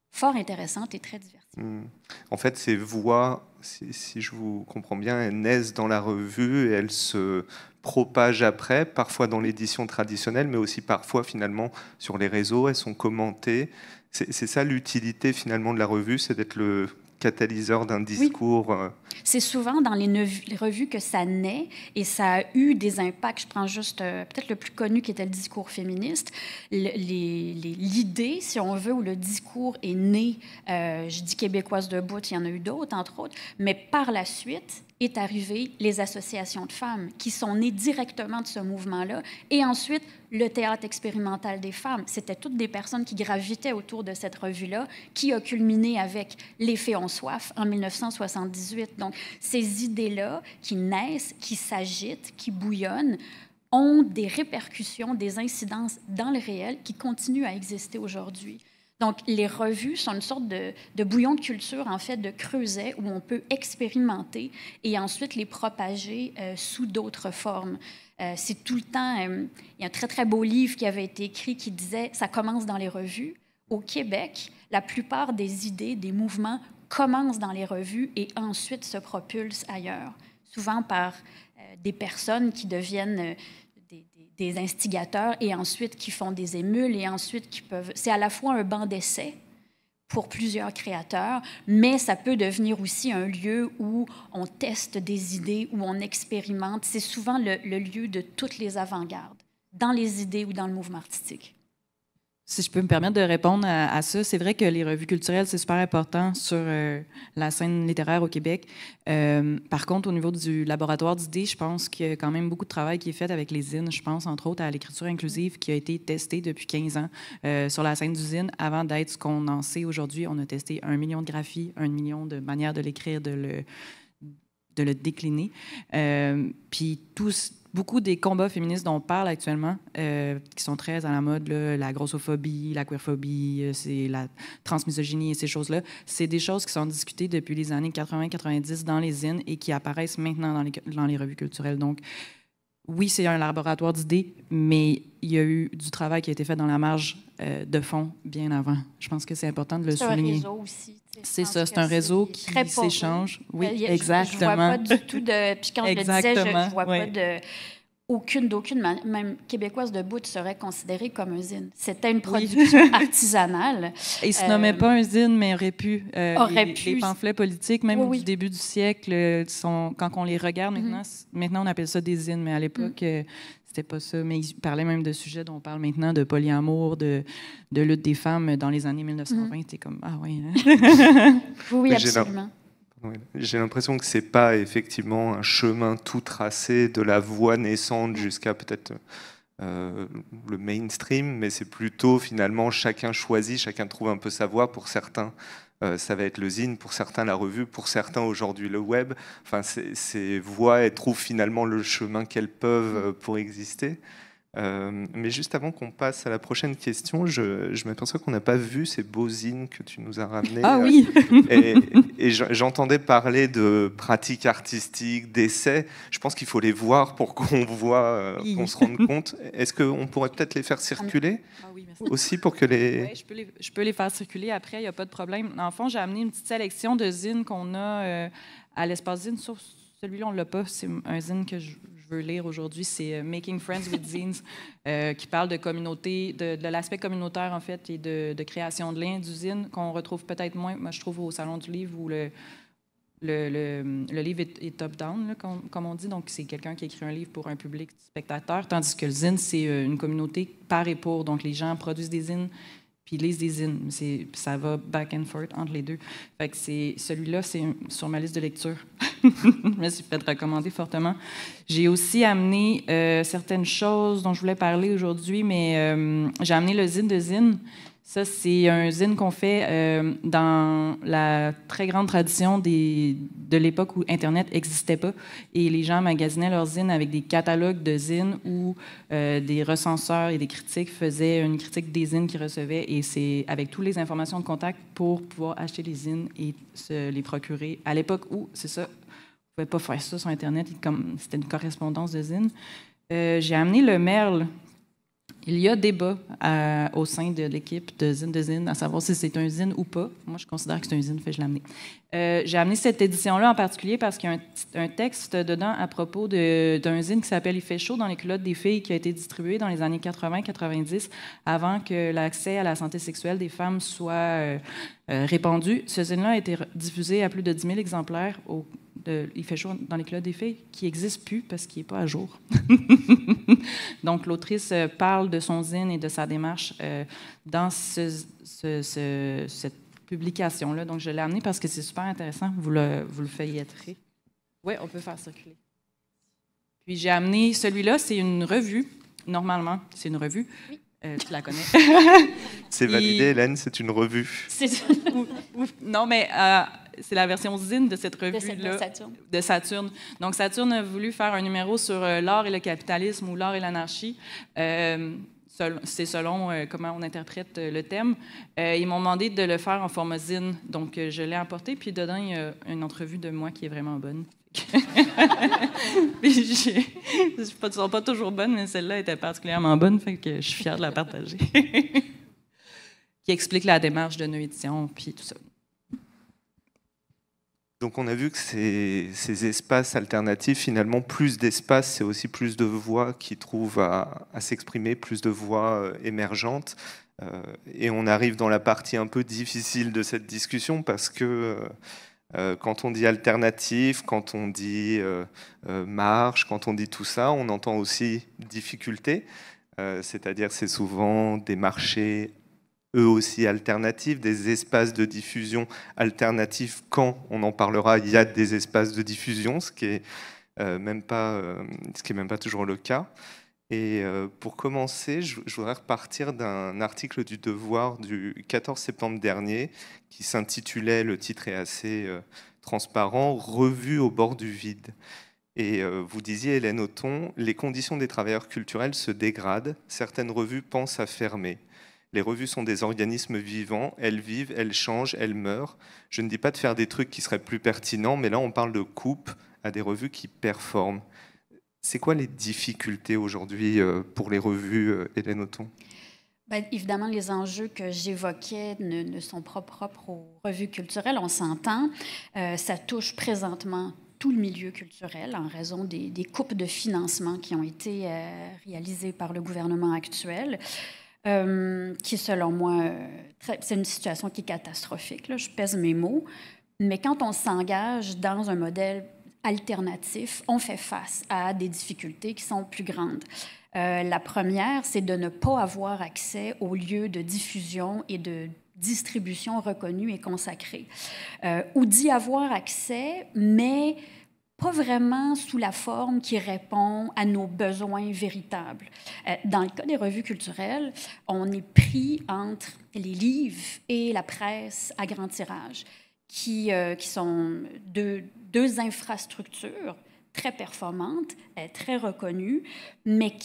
Speaker 2: fort intéressante et très diversifiée.
Speaker 1: En fait, ces voix, si je vous comprends bien, elles naissent dans la revue et elles se propagent après, parfois dans l'édition traditionnelle, mais aussi parfois finalement sur les réseaux, elles sont commentées. C'est ça l'utilité finalement de la revue, c'est d'être le catalyseur d'un discours. Oui.
Speaker 2: C'est souvent dans les revues que ça naît et ça a eu des impacts. Je prends juste peut-être le plus connu qui était le discours féministe. L'idée, si on veut, où le discours est né, je dis Québécoise debout, il y en a eu d'autres, entre autres, mais par la suite est arrivé les associations de femmes qui sont nées directement de ce mouvement-là et ensuite le théâtre expérimental des femmes. C'était toutes des personnes qui gravitaient autour de cette revue-là qui a culminé avec Les Fées ont soif en 1978. Donc, ces idées-là qui naissent, qui s'agitent, qui bouillonnent, ont des répercussions, des incidences dans le réel qui continuent à exister aujourd'hui. Donc, les revues sont une sorte de bouillon de culture, en fait, de creuset où on peut expérimenter et ensuite les propager sous d'autres formes. C'est tout le temps... il y a un très, très beau livre qui avait été écrit qui disait « Ça commence dans les revues ». Au Québec, la plupart des idées, des mouvements commence dans les revues et ensuite se propulse ailleurs, souvent par des personnes qui deviennent des instigateurs et ensuite qui font des émules et ensuite qui peuvent... C'est à la fois un banc d'essai pour plusieurs créateurs, mais ça peut devenir aussi un lieu où on teste des idées, où on expérimente. C'est souvent le lieu de toutes les avant-gardes, dans les idées ou dans le mouvement artistique.
Speaker 5: Si je peux me permettre de répondre à ça, c'est vrai que les revues culturelles, c'est super important sur la scène littéraire au Québec. Par contre, au niveau du laboratoire d'idées, je pense qu'il y a quand même beaucoup de travail qui est fait avec les zines. Je pense, entre autres, à l'écriture inclusive qui a été testée depuis 15 ans sur la scène du zine. Avant d'être ce qu'on en sait aujourd'hui, on a testé 1 million de graphies, 1 million de manières de l'écrire, de le décliner. Puis beaucoup des combats féministes dont on parle actuellement, qui sont très à la mode, là, la grossophobie, la queerphobie, c'est la transmisogynie et ces choses-là, c'est des choses qui sont discutées depuis les années 80-90 dans les zines et qui apparaissent maintenant dans les revues culturelles. Donc, oui, c'est un laboratoire d'idées, mais il y a eu du travail qui a été fait dans la marge de fond bien avant. Je pense que c'est important de le souligner.
Speaker 2: C'est un réseau aussi.
Speaker 5: C'est ça, c'est un réseau qui s'échange. Oui, exactement.
Speaker 2: Je ne vois pas du tout de... Puis quand je le disais, je ne vois pas de... D'aucune manière, même québécoise de bout serait considérée comme un zine. C'était une production artisanale.
Speaker 5: Il ne se nommait pas un zine, mais aurait pu. Les pamphlets politiques, même du début du siècle, quand on les regarde maintenant, on appelle ça des zines, mais à l'époque, c'était pas ça. Mais il parlait même de sujets dont on parle maintenant, de polyamour, de lutte des femmes dans les années 1920. C'était comme, ah oui. Hein?
Speaker 2: Oui, absolument.
Speaker 1: J'ai l'impression que c'est pas effectivement un chemin tout tracé de la voie naissante jusqu'à peut-être le mainstream, mais c'est plutôt finalement chacun choisit, chacun trouve un peu sa voie. Pour certains, ça va être le zine, pour certains la revue, pour certains aujourd'hui le web. Enfin, ces voies, elles trouvent finalement le chemin qu'elles peuvent pour exister. Mais juste avant qu'on passe à la prochaine question, je m'aperçois qu'on n'a pas vu ces beaux zines que tu nous as ramenés.
Speaker 5: Ah oui.
Speaker 1: Et j'entendais parler de pratiques artistiques, d'essais. Je pense qu'il faut les voir pour qu'on voit, qu'on se rende compte. Est-ce qu'on pourrait peut-être les faire circuler aussi pour que les...
Speaker 5: Oui, je peux les faire circuler après, il n'y a pas de problème. En fond, j'ai amené une petite sélection de zines qu'on a à l'espace zine, sauf celui-là, on ne l'a pas. C'est un zine que je veux lire aujourd'hui. C'est Making Friends with Zines, qui parle de communauté, de l'aspect communautaire, en fait, et de création de liens du zine, qu'on retrouve peut-être moins, moi, je trouve, au Salon du livre, où le livre est top-down, là, comme on dit. Donc, c'est quelqu'un qui écrit un livre pour un public spectateur, tandis que le zine, c'est une communauté par et pour. Donc, les gens produisent des zines, puis ils lisent des zines. Ça va back and forth entre les deux. Fait que celui-là, c'est sur ma liste de lecture. Je me suis fait recommander fortement. J'ai aussi amené certaines choses dont je voulais parler aujourd'hui, mais j'ai amené le zine de zine. Ça, c'est un zine qu'on fait dans la très grande tradition de l'époque où Internet n'existait pas. Et les gens magasinaient leurs zines avec des catalogues de zines où des recenseurs et des critiques faisaient une critique des zines qu'ils recevaient. Et c'est avec toutes les informations de contact pour pouvoir acheter les zines et se les procurer. À l'époque où, c'est ça, on ne pouvait pas faire ça sur Internet. C'était une correspondance de zines. J'ai amené le merle. Il y a débat au sein de l'équipe de Zine, à savoir si c'est un zine ou pas. Moi, je considère que c'est un zine, fait que je l'ai amené. J'ai amené cette édition-là en particulier parce qu'il y a un texte dedans à propos d'un zine qui s'appelle « Il fait chaud dans les culottes des filles » qui a été distribué dans les années 80-90, avant que l'accès à la santé sexuelle des femmes soit répandu. Ce zine-là a été diffusé à plus de 10 000 exemplaires Il fait chaud dans les culottes des filles, qui n'existe plus parce qu'il n'est pas à jour. Donc, l'autrice parle de son zine et de sa démarche dans cette publication-là. Donc, je l'ai amené parce que c'est super intéressant. Vous le feuilletterez. Oui, on peut faire circuler. Puis, j'ai amené celui-là, c'est une revue. Normalement, c'est une revue. Oui. Tu la connais.
Speaker 1: C'est validé, Hélène, c'est une revue.
Speaker 5: Non, mais c'est la version zine de cette revue-là. De Saturne. Donc, Saturne a voulu faire un numéro sur l'art et le capitalisme ou l'art et l'anarchie. C'est selon comment on interprète le thème. Ils m'ont demandé de le faire en format zine. Donc, je l'ai apporté. Puis, dedans, il y a une entrevue de moi qui est vraiment bonne. Elles ne sont pas toujours bonnes, mais celle-là était particulièrement bonne, fait que je suis fière de la partager. Qui explique la démarche de nos éditions, puis tout ça.
Speaker 1: Donc on a vu que ces espaces alternatifs, finalement, plus d'espace, c'est aussi plus de voix qui trouvent à s'exprimer, plus de voix émergentes. Et on arrive dans la partie un peu difficile de cette discussion parce que quand on dit alternatif, quand on dit marche, quand on dit tout ça, on entend aussi difficulté. C'est-à-dire c'est souvent des marchés eux aussi alternatifs, des espaces de diffusion alternatifs. Quand on en parlera, il y a des espaces de diffusion, ce qui est même pas toujours le cas. Et pour commencer, je voudrais repartir d'un article du Devoir du 14 septembre dernier qui s'intitulait, le titre est assez transparent, « Revue au bord du vide ». Et vous disiez, Hélène Othon, les conditions des travailleurs culturels se dégradent, certaines revues pensent à fermer. Les revues sont des organismes vivants, elles vivent, elles changent, elles meurent. Je ne dis pas de faire des trucs qui seraient plus pertinents, mais là on parle de coupe à des revues qui performent. C'est quoi les difficultés aujourd'hui pour les revues, Hélène Othon?
Speaker 2: Bien, évidemment, les enjeux que j'évoquais ne sont pas propres aux revues culturelles, on s'entend. Ça touche présentement tout le milieu culturel en raison des coupes de financement qui ont été réalisées par le gouvernement actuel. Qui, selon moi, c'est une situation qui est catastrophique, là, je pèse mes mots, mais quand on s'engage dans un modèle alternatif, on fait face à des difficultés qui sont plus grandes. La première, c'est de ne pas avoir accès aux lieux de diffusion et de distribution reconnus et consacrés, ou d'y avoir accès, mais pas vraiment sous la forme qui répond à nos besoins véritables. Dans le cas des revues culturelles, on est pris entre les livres et la presse à grand tirage, qui sont deux infrastructures très performantes, très reconnues, mais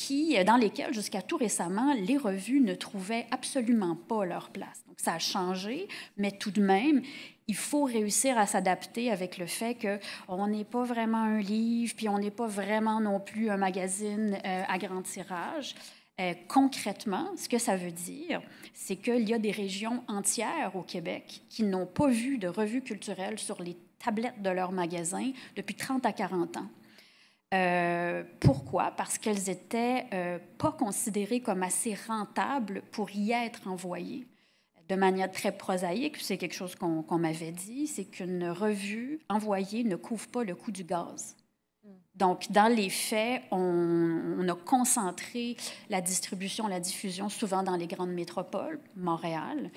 Speaker 2: dans lesquelles, jusqu'à tout récemment, les revues ne trouvaient absolument pas leur place. Donc, ça a changé, mais tout de même, il faut réussir à s'adapter avec le fait qu'on n'est pas vraiment un livre, puis on n'est pas vraiment non plus un magazine à grand tirage. Concrètement, ce que ça veut dire, c'est qu'il y a des régions entières au Québec qui n'ont pas vu de revue culturelle sur les tablettes de leurs magasins depuis 30 à 40 ans. Pourquoi? Parce qu'elles n'étaient pas considérées comme assez rentables pour y être envoyées. De manière très prosaïque, c'est quelque chose qu'on m'avait dit, c'est qu'une revue envoyée ne couvre pas le coût du gaz. Donc, dans les faits, on a concentré la distribution, la diffusion souvent dans les grandes métropoles, Montréal,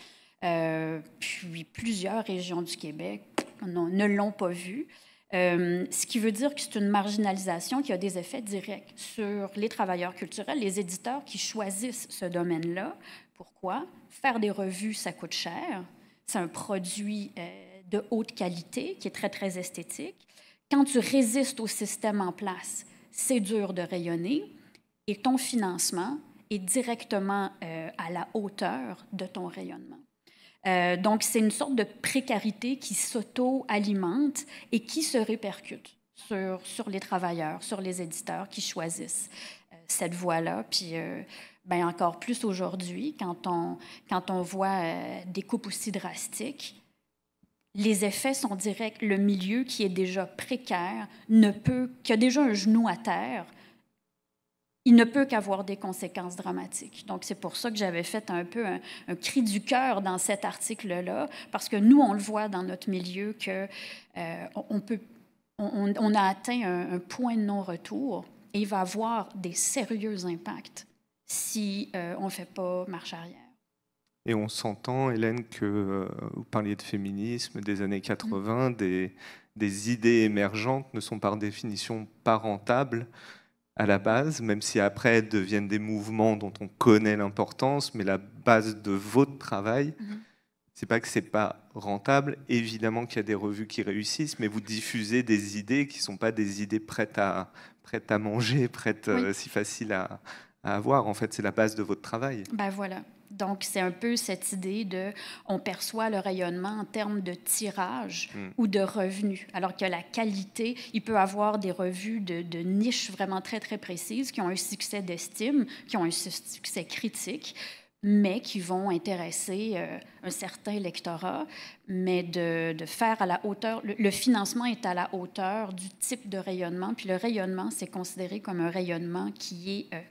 Speaker 2: puis plusieurs régions du Québec ne l'ont pas vu. Ce qui veut dire que c'est une marginalisation qui a des effets directs sur les travailleurs culturels, les éditeurs qui choisissent ce domaine-là. Pourquoi? Faire des revues, ça coûte cher. C'est un produit de haute qualité qui est très, très esthétique. Quand tu résistes au système en place, c'est dur de rayonner et ton financement est directement à la hauteur de ton rayonnement. Donc, c'est une sorte de précarité qui s'auto-alimente et qui se répercute sur les travailleurs, sur les éditeurs qui choisissent cette voie-là. Puis, bien, encore plus aujourd'hui, quand on voit des coupes aussi drastiques, les effets sont directs. Le milieu qui est déjà précaire, qui a déjà un genou à terre, il ne peut qu'avoir des conséquences dramatiques. Donc, c'est pour ça que j'avais fait un peu un cri du cœur dans cet article-là, parce que nous, on le voit dans notre milieu qu'on a atteint un point de non-retour et il va avoir des sérieux impacts si on ne fait pas marche arrière.
Speaker 1: Et on s'entend, Hélène, que vous parliez de féminisme des années 80, des idées émergentes ne sont par définition pas rentables à la base, même si après elles deviennent des mouvements dont on connaît l'importance, mais la base de votre travail, c'est pas que c'est pas rentable. Évidemment qu'il y a des revues qui réussissent, mais vous diffusez des idées qui sont pas des idées prêtes à manger, si faciles à avoir. En fait, c'est la base de votre travail.
Speaker 2: Ben voilà. Donc, c'est un peu cette idée on perçoit le rayonnement en termes de tirage ou de revenus, alors que la qualité, il peut avoir des revues de niche vraiment très, très précises qui ont un succès d'estime, qui ont un succès critique, mais qui vont intéresser un certain lectorat, mais de faire à la hauteur. Le financement est à la hauteur du type de rayonnement, puis le rayonnement, c'est considéré comme un rayonnement qui est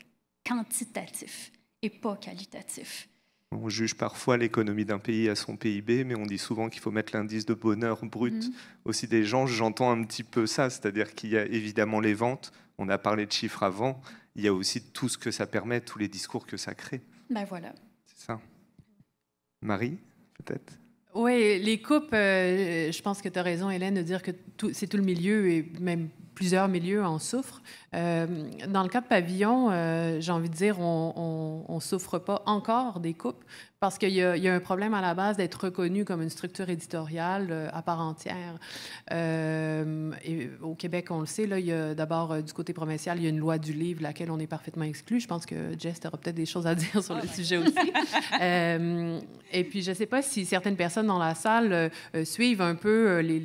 Speaker 2: quantitatif et pas qualitatif.
Speaker 1: On juge parfois l'économie d'un pays à son PIB, mais on dit souvent qu'il faut mettre l'indice de bonheur brut aussi des gens. J'entends un petit peu ça, c'est-à-dire qu'il y a évidemment les ventes, on a parlé de chiffres avant, il y a aussi tout ce que ça permet, tous les discours que ça crée.
Speaker 2: Ben voilà.
Speaker 1: C'est ça. Marie, peut-être?
Speaker 3: Oui, les coupes, je pense que tu as raison, Hélène, de dire que c'est tout le milieu et même plusieurs milieux en souffrent. Dans le cas de Pavillon, j'ai envie de dire, on ne souffre pas encore des coupes parce qu'il y a un problème à la base d'être reconnu comme une structure éditoriale à part entière. Et au Québec, on le sait, là, il y a d'abord, du côté provincial, il y a une loi du livre, laquelle on est parfaitement exclu. Je pense que Jess aura peut-être des choses à dire sur le sujet aussi. Et puis, je ne sais pas si certaines personnes dans la salle suivent un peu les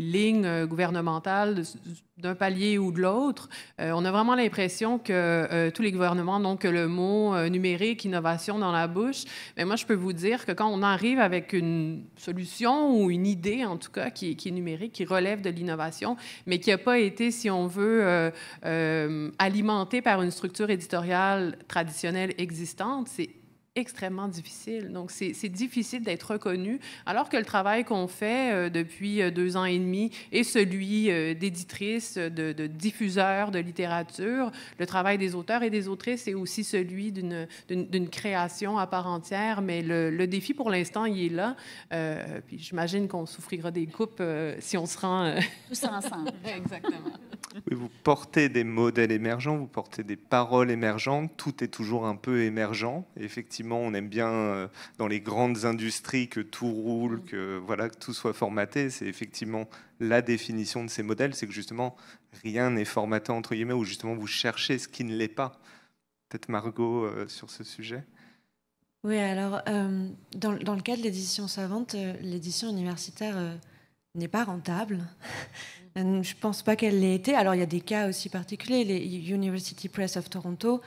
Speaker 3: lignes gouvernementales d'un palier ou de l'autre. On a vraiment l'impression que tous les gouvernements n'ont que le mot numérique, innovation dans la bouche. Mais moi, je peux vous dire que quand on arrive avec une solution ou une idée, en tout cas, qui est numérique, qui relève de l'innovation, mais qui n'a pas été, si on veut, alimentée par une structure éditoriale traditionnelle existante, c'est extrêmement difficile. Donc, c'est difficile d'être reconnu, alors que le travail qu'on fait depuis 2 ans et demi est celui d'éditrice, de diffuseur de littérature. Le travail des auteurs et des autrices est aussi celui d'une création à part entière, mais le défi, pour l'instant, il est là. Puis j'imagine qu'on souffrira des coupes si on se rend...
Speaker 2: Tous ensemble.
Speaker 3: Exactement.
Speaker 1: Oui, vous portez des modèles émergents, vous portez des paroles émergentes, tout est toujours un peu émergent. Et effectivement, on aime bien dans les grandes industries que tout roule, que tout soit formaté. C'est effectivement la définition de ces modèles, c'est que justement rien n'est formaté entre guillemets, ou justement vous cherchez ce qui ne l'est pas. Peut-être Margot sur ce sujet.
Speaker 4: Oui, alors dans le cas de l'édition savante, l'édition universitaire n'est pas rentable. Je ne pense pas qu'elle l'ait été. Alors, il y a des cas aussi particuliers. Les University Press of Toronto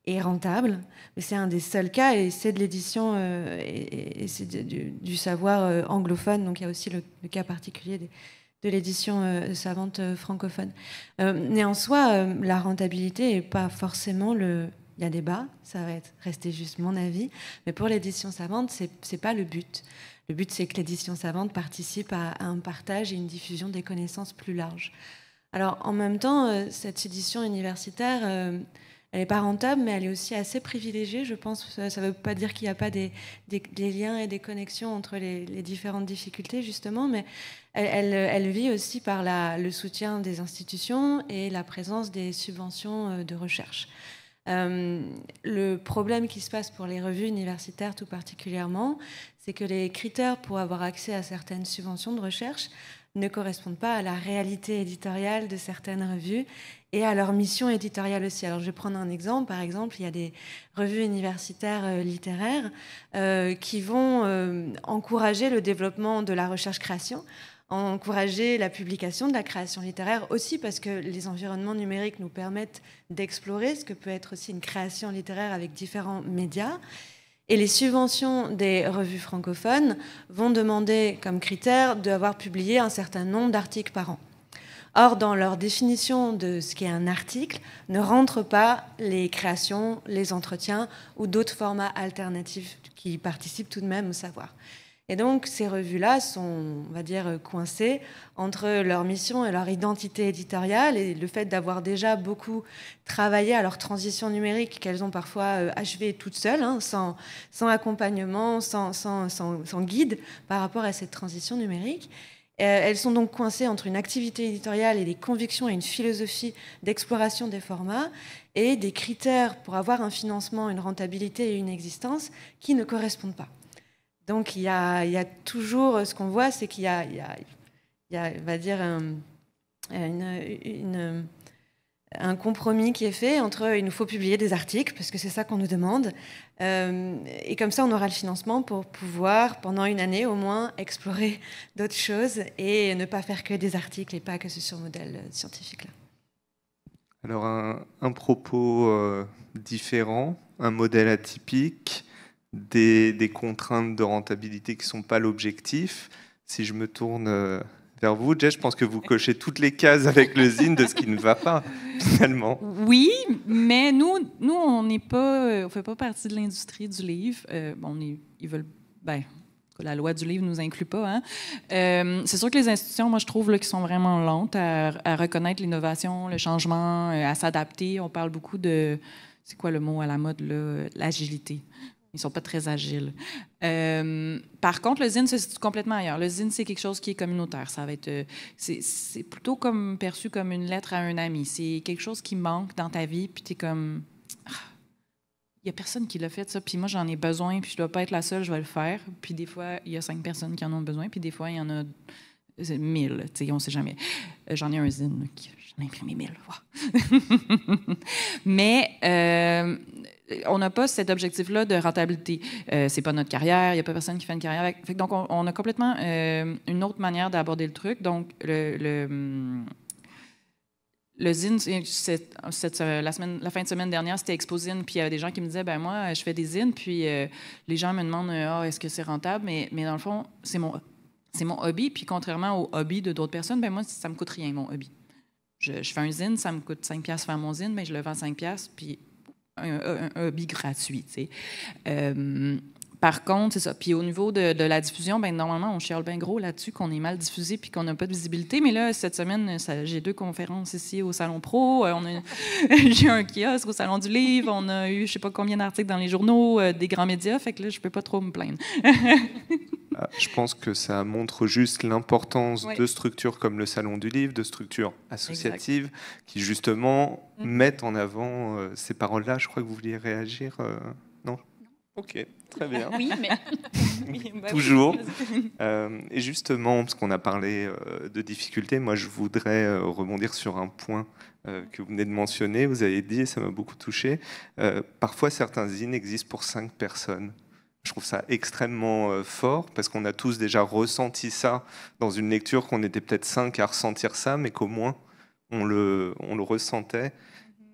Speaker 4: est rentable, mais c'est un des seuls cas, et c'est de l'édition et c'est du savoir anglophone. Donc, il y a aussi le cas particulier de l'édition savante francophone. Mais en soi, la rentabilité n'est pas forcément le... Il y a débat, ça va rester juste mon avis, mais pour l'édition savante, c'est pas le but. Le but, c'est que l'édition savante participe à un partage et une diffusion des connaissances plus larges. Alors, en même temps, cette édition universitaire, elle n'est pas rentable, mais elle est aussi assez privilégiée, je pense. Ça ne veut pas dire qu'il n'y a pas des liens et des connexions entre les différentes difficultés, justement, mais elle vit aussi par le soutien des institutions et la présence des subventions de recherche. Le problème qui se passe pour les revues universitaires tout particulièrement, c'est que les critères pour avoir accès à certaines subventions de recherche ne correspondent pas à la réalité éditoriale de certaines revues et à leur mission éditoriale aussi. Alors je vais prendre un exemple. Par exemple, il y a des revues universitaires littéraires qui vont encourager le développement de la recherche-création, encourager la publication de la création littéraire aussi parce que les environnements numériques nous permettent d'explorer ce que peut être aussi une création littéraire avec différents médias. Et les subventions des revues francophones vont demander comme critère d'avoir publié un certain nombre d'articles par an. Or, dans leur définition de ce qu'est un article, ne rentrent pas les créations, les entretiens ou d'autres formats alternatifs qui participent tout de même au savoir. Et donc, ces revues-là sont, on va dire, coincées entre leur mission et leur identité éditoriale et le fait d'avoir déjà beaucoup travaillé à leur transition numérique qu'elles ont parfois achevée toutes seules, hein, sans accompagnement, sans guide par rapport à cette transition numérique. Elles sont donc coincées entre une activité éditoriale et des convictions et une philosophie d'exploration des formats et des critères pour avoir un financement, une rentabilité et une existence qui ne correspondent pas. Donc, il y a toujours, ce qu'on voit, c'est qu'il y a, on va dire, un compromis qui est fait entre il nous faut publier des articles, parce que c'est ça qu'on nous demande, et comme ça, on aura le financement pour pouvoir, pendant une année au moins, explorer d'autres choses et ne pas faire que des articles et pas que ce sur modèle scientifique-là.
Speaker 1: Alors, un propos différent, un modèle atypique. des contraintes de rentabilité qui ne sont pas l'objectif. Si je me tourne vers vous, Jess, je pense que vous cochez toutes les cases avec le zine de ce qui ne va pas, finalement.
Speaker 5: Oui, mais nous on n'est pas, on fait pas partie de l'industrie du livre. Ils veulent, la loi du livre nous inclut pas. Hein? C'est sûr que les institutions, moi je trouve là, qu'ils sont vraiment lentes à reconnaître l'innovation, le changement, à s'adapter. On parle beaucoup de, c'est quoi le mot à la mode là, l'agilité. Ils ne sont pas très agiles. Par contre, le zine, c'est complètement ailleurs. Le zine, c'est quelque chose qui est communautaire. Ça va être, c'est plutôt comme perçu comme une lettre à un ami. C'est quelque chose qui manque dans ta vie, puis tu es comme... Il n'y a personne qui l'a fait, ça. Puis moi, j'en ai besoin, puis je ne dois pas être la seule, je vais le faire. Puis des fois, il y a 5 personnes qui en ont besoin, puis des fois, il y en a 1000. On ne sait jamais. J'en ai un zine, j'en ai imprimé 1000. Wow. Mais... on n'a pas cet objectif-là de rentabilité. C'est pas notre carrière, il n'y a pas personne qui fait une carrière avec. Fait que donc, on a complètement une autre manière d'aborder le truc. Donc, le zine, la fin de semaine dernière, c'était Exposine, puis il y avait des gens qui me disaient, moi, je fais des zines, puis les gens me demandent, est-ce que c'est rentable? Mais dans le fond, c'est mon hobby, puis contrairement au hobby de d'autres personnes, moi, ça me coûte rien, mon hobby. Je fais un zine, ça me coûte 5$ faire mon zine, mais je le vends 5$, puis un hobby gratuit, tu sais. Par contre, c'est ça. Puis au niveau de la diffusion, normalement, on chiale bien gros là-dessus qu'on est mal diffusé puis qu'on n'a pas de visibilité. Mais là, cette semaine, j'ai 2 conférences ici au Salon Pro. J'ai un kiosque au Salon du Livre. On a eu je sais pas combien d'articles dans les journaux, des grands médias. Fait que là, je peux pas trop me plaindre.
Speaker 1: Je pense que ça montre juste l'importance de structures comme le Salon du Livre, de structures associatives qui, justement, mettent en avant ces paroles-là. Je crois que vous vouliez réagir. Non ? Ok, très bien.
Speaker 2: Oui, mais...
Speaker 1: Toujours. Et justement, parce qu'on a parlé de difficultés, moi, je voudrais rebondir sur un point que vous venez de mentionner. Vous avez dit, et ça m'a beaucoup touché, parfois, certains zines existent pour 5 personnes. Je trouve ça extrêmement fort parce qu'on a tous déjà ressenti ça dans une lecture, qu'on était peut-être 5 à ressentir ça, mais qu'au moins on le ressentait.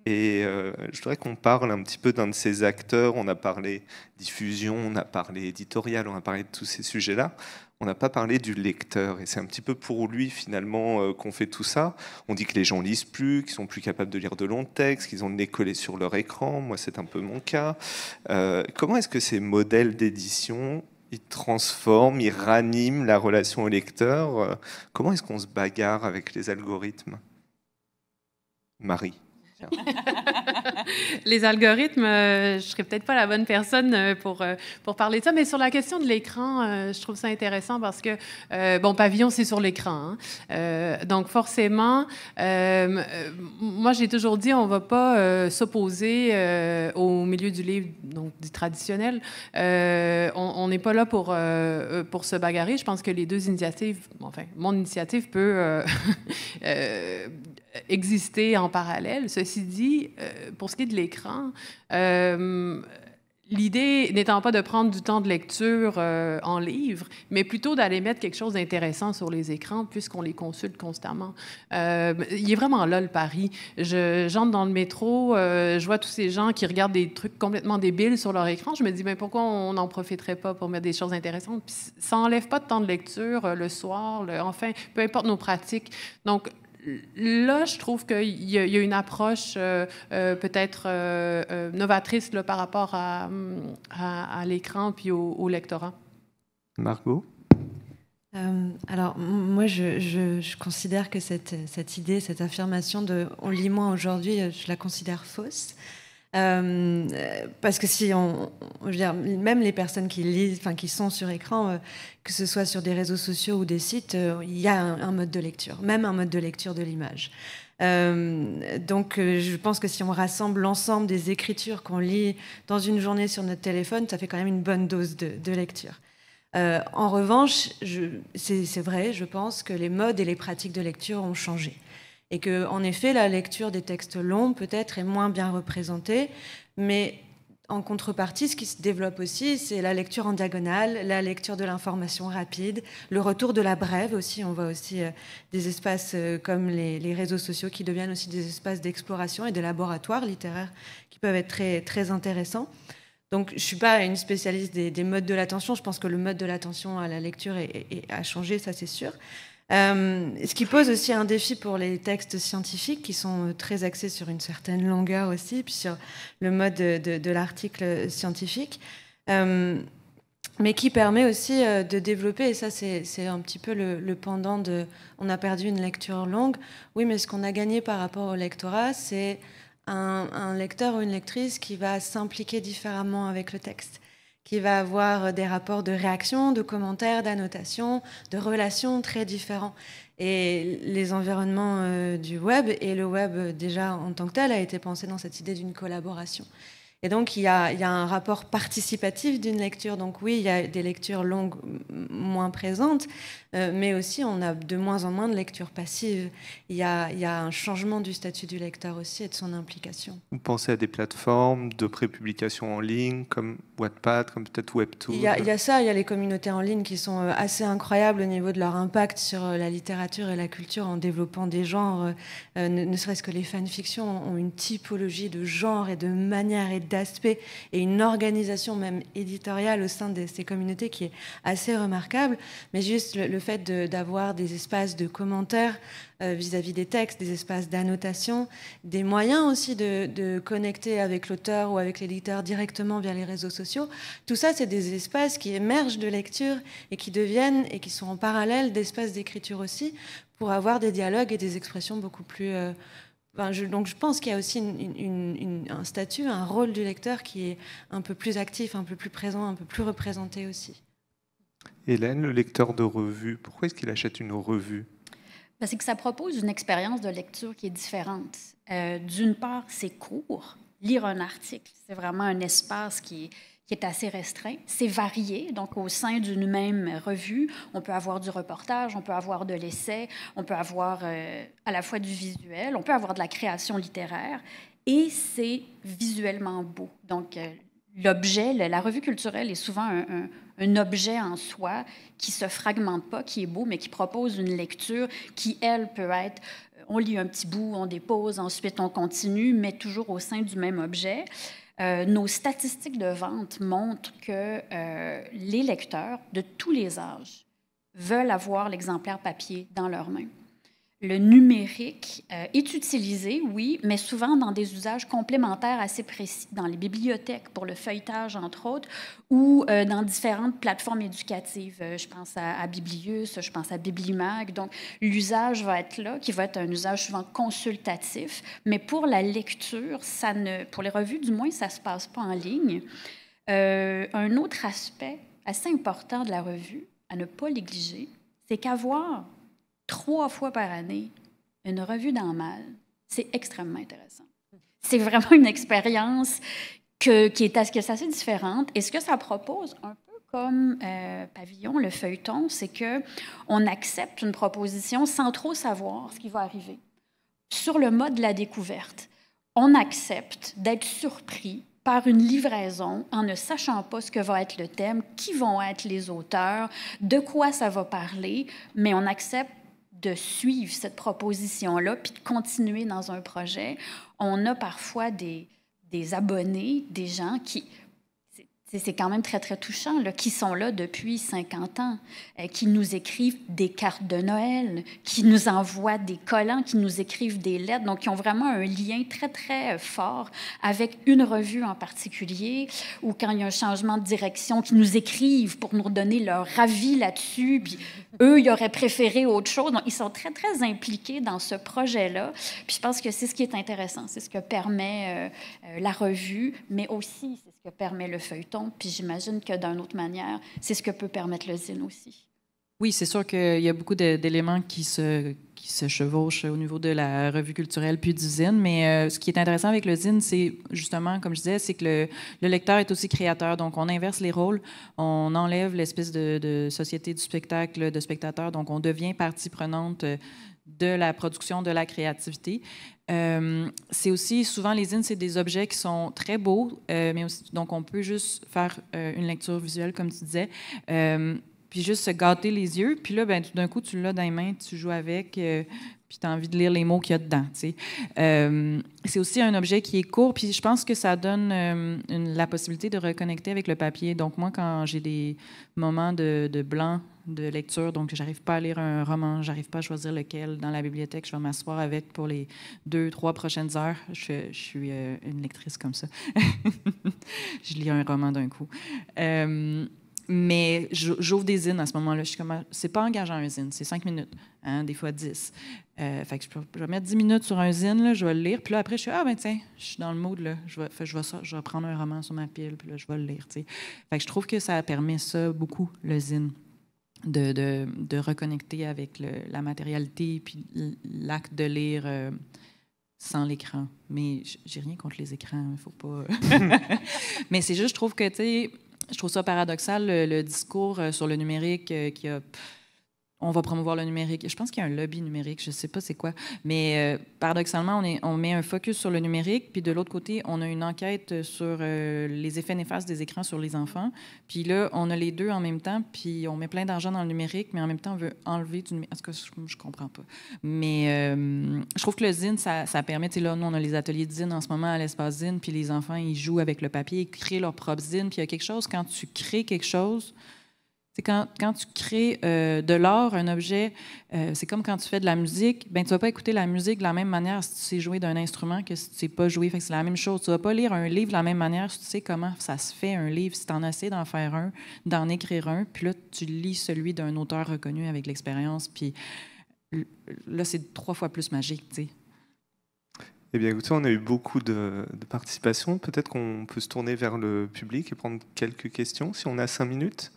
Speaker 1: Et je voudrais qu'on parle un petit peu d'un de ces acteurs. On a parlé diffusion, on a parlé éditorial, on a parlé de tous ces sujets-là. On n'a pas parlé du lecteur. Et c'est un petit peu pour lui, finalement, qu'on fait tout ça. On dit que les gens lisent plus, qu'ils sont plus capables de lire de longs textes, qu'ils ont le nez collé sur leur écran. Moi, c'est un peu mon cas. Comment est-ce que ces modèles d'édition, ils transforment, ils raniment la relation au lecteur? Comment est-ce qu'on se bagarre avec les algorithmes? Marie.
Speaker 3: Les algorithmes, je ne serais peut-être pas la bonne personne pour parler de ça, mais sur la question de l'écran, je trouve ça intéressant parce que, Pavillon, c'est sur l'écran. Hein. Donc, forcément, moi, j'ai toujours dit, on ne va pas s'opposer au milieu du livre, donc du traditionnel. On n'est pas là pour se bagarrer. Je pense que les 2 initiatives, mon initiative peut exister en parallèle. Ceci dit, pour ce qui est de l'écran, l'idée n'étant pas de prendre du temps de lecture en livre, mais plutôt d'aller mettre quelque chose d'intéressant sur les écrans puisqu'on les consulte constamment. Il est vraiment là le pari. J'entre dans le métro, je vois tous ces gens qui regardent des trucs complètement débiles sur leur écran. Je me dis, pourquoi on n'en profiterait pas pour mettre des choses intéressantes? Puis, ça n'enlève pas de temps de lecture le soir, peu importe nos pratiques. Donc, là, je trouve qu'il y a une approche peut-être novatrice là, par rapport à l'écran puis au lectorat.
Speaker 1: Margot?
Speaker 4: Alors, moi, je considère que cette idée, cette affirmation de « on lit moins aujourd'hui », je la considère fausse. Parce que si je veux dire, même les personnes qui lisent, qui sont sur écran, que ce soit sur des réseaux sociaux ou des sites, il y a un mode de lecture, même un mode de lecture de l'image. Donc, je pense que si on rassemble l'ensemble des écritures qu'on lit dans une journée sur notre téléphone, ça fait quand même une bonne dose de lecture. En revanche, c'est vrai, je pense que les modes et les pratiques de lecture ont changé. Et qu'en effet, la lecture des textes longs, peut-être, est moins bien représentée. Mais en contrepartie, ce qui se développe aussi, c'est la lecture en diagonale, la lecture de l'information rapide, le retour de la brève aussi. On voit aussi des espaces comme les réseaux sociaux qui deviennent aussi des espaces d'exploration et des laboratoires littéraires qui peuvent être très, très intéressants. Donc, je ne suis pas une spécialiste des modes de l'attention. Je pense que le mode de l'attention à la lecture a changé, ça c'est sûr. Ce qui pose aussi un défi pour les textes scientifiques qui sont très axés sur une certaine longueur aussi, puis sur le mode de l'article scientifique, mais qui permet aussi de développer, et ça c'est un petit peu le pendant de « on a perdu une lecture longue ». Oui, mais ce qu'on a gagné par rapport au lectorat, c'est un lecteur ou une lectrice qui va s'impliquer différemment avec le texte, qui va avoir des rapports de réaction, de commentaires, d'annotations, de relations très différents. Et les environnements du web, et le web déjà en tant que tel, a été pensé dans cette idée d'une collaboration. Et donc, il y a un rapport participatif d'une lecture. Donc oui, il y a des lectures longues moins présentes, mais aussi on a de moins en moins de lectures passives. Il y a un changement du statut du lecteur aussi et de son implication.
Speaker 1: Vous pensez à des plateformes de prépublication en ligne, comme Wattpad, comme peut-être Webtoon?
Speaker 4: Il y a ça, il y a les communautés en ligne qui sont assez incroyables au niveau de leur impact sur la littérature et la culture en développant des genres. Ne serait-ce que les fanfictions ont une typologie de genres et de manières et d'aspects et une organisation même éditoriale au sein de ces communautés qui est assez remarquable. Mais juste le fait d'avoir des espaces de commentaires vis-à-vis des textes, des espaces d'annotation, des moyens aussi de connecter avec l'auteur ou avec l'éditeur directement via les réseaux sociaux. Tout ça, c'est des espaces qui émergent de lecture et qui deviennent et qui sont en parallèle d'espaces d'écriture aussi pour avoir des dialogues et des expressions beaucoup plus... donc je pense qu'il y a aussi un statut, un rôle du lecteur qui est un peu plus actif, un peu plus présent, un peu plus représenté aussi.
Speaker 1: Hélène, le lecteur de revue, pourquoi est-ce qu'il achète une revue?
Speaker 2: C'est que ça propose une expérience de lecture qui est différente. D'une part, c'est court. Lire un article, c'est vraiment un espace qui est assez restreint. C'est varié, donc au sein d'une même revue, on peut avoir du reportage, on peut avoir de l'essai, on peut avoir à la fois du visuel, on peut avoir de la création littéraire, et c'est visuellement beau. Donc, l'objet, la revue culturelle est souvent un objet en soi qui ne se fragmente pas, qui est beau, mais qui propose une lecture qui, elle, peut être... On lit un petit bout, on dépose, ensuite on continue, mais toujours au sein du même objet. Nos statistiques de vente montrent que les lecteurs de tous les âges veulent avoir l'exemplaire papier dans leurs mains. Le numérique est utilisé, oui, mais souvent dans des usages complémentaires assez précis, dans les bibliothèques pour le feuilletage, entre autres, ou dans différentes plateformes éducatives. Je pense à Biblius, je pense à Biblimag. Donc, l'usage va être là, qui va être un usage souvent consultatif, mais pour la lecture, pour les revues, du moins, ça ne se passe pas en ligne. Un autre aspect assez important de la revue, à ne pas négliger, c'est qu'avoir 3 fois par année, une revue dans Mal, c'est extrêmement intéressant. C'est vraiment une expérience qui est assez différente. Et ce que ça propose, un peu comme Pavillon, le feuilleton, c'est qu'on accepte une proposition sans trop savoir ce qui va arriver. Sur le mode de la découverte, on accepte d'être surpris par une livraison en ne sachant pas ce que va être le thème, qui vont être les auteurs, de quoi ça va parler, mais on accepte de suivre cette proposition-là puis de continuer dans un projet. On a parfois des abonnés, des gens qui... C'est quand même très, très touchant, là, qui sont là depuis 50 ans, qui nous écrivent des cartes de Noël, qui nous envoient des collants, qui nous écrivent des lettres, donc qui ont vraiment un lien très, très fort avec une revue en particulier, ou quand il y a un changement de direction, qui nous écrivent pour nous donner leur avis là-dessus, puis eux, ils auraient préféré autre chose. Donc, ils sont très, très impliqués dans ce projet-là. Puis je pense que c'est ce qui est intéressant, c'est ce que permet la revue, mais aussi c'est ce que permet le feuilleton. Puis j'imagine que d'une autre manière, c'est ce que peut permettre le zine aussi.
Speaker 5: Oui, c'est sûr qu'il y a beaucoup d'éléments qui se chevauchent au niveau de la revue culturelle puis du zine, mais ce qui est intéressant avec le zine, c'est justement, comme je disais, c'est que le lecteur est aussi créateur, donc on inverse les rôles, on enlève l'espèce de société du spectacle, de spectateur, donc on devient partie prenante de la production, de la créativité. C'est aussi, souvent, les zines, c'est des objets qui sont très beaux, mais aussi, donc on peut juste faire une lecture visuelle, comme tu disais, puis juste se gâter les yeux. Puis là, ben, tout d'un coup, tu l'as dans les mains, tu joues avec, puis tu as envie de lire les mots qu'il y a dedans. C'est aussi un objet qui est court, puis je pense que ça donne la possibilité de reconnecter avec le papier. Donc moi, quand j'ai des moments de blanc de lecture, donc j'arrive pas à lire un roman, j'arrive pas à choisir lequel dans la bibliothèque je vais m'asseoir avec pour les 2-3 prochaines heures. Je suis une lectrice comme ça. Je lis un roman d'un coup. Mais j'ouvre des zines à ce moment-là. Je suis comme, c'est pas engageant un zine, c'est 5 minutes, hein, des fois 10. Fait que je vais mettre 10 minutes sur un zine, là, je vais le lire, puis là, après, je suis tiens, je suis dans le mood, là, je vais prendre un roman sur ma pile, puis là, je vais le lire, t'sais. Fait que je trouve que ça permet ça beaucoup, le zine, de reconnecter avec la matérialité, puis l'acte de lire sans l'écran. Mais j'ai rien contre les écrans, il faut pas... Mais c'est juste, je trouve que, tu sais, je trouve ça paradoxal, le discours sur le numérique qui a... On va promouvoir le numérique. Je pense qu'il y a un lobby numérique, je ne sais pas c'est quoi. Mais paradoxalement, on met un focus sur le numérique, puis de l'autre côté, on a une enquête sur les effets néfastes des écrans sur les enfants. Puis là, on a les deux en même temps, puis on met plein d'argent dans le numérique, mais en même temps, on veut enlever du numérique. En tout cas, je ne comprends pas. Mais je trouve que le zine, ça permet... Là, nous, on a les ateliers de zine en ce moment à l'espace zine, puis les enfants, ils jouent avec le papier, ils créent leur propre zine. Puis il y a quelque chose, quand tu crées quelque chose... C'est quand tu crées de l'art, un objet, c'est comme quand tu fais de la musique, ben tu ne vas pas écouter la musique de la même manière si tu sais jouer d'un instrument que si tu ne sais pas jouer. Fait que c'est la même chose. Tu ne vas pas lire un livre de la même manière si tu sais comment ça se fait, un livre. Si tu en as essayé d'en faire un, d'en écrire un, puis là, tu lis celui d'un auteur reconnu avec l'expérience, puis là, c'est 3 fois plus magique, tu sais.
Speaker 1: Eh bien, écoutez, on a eu beaucoup de participation. Peut-être qu'on peut se tourner vers le public et prendre quelques questions, si on a 5 minutes.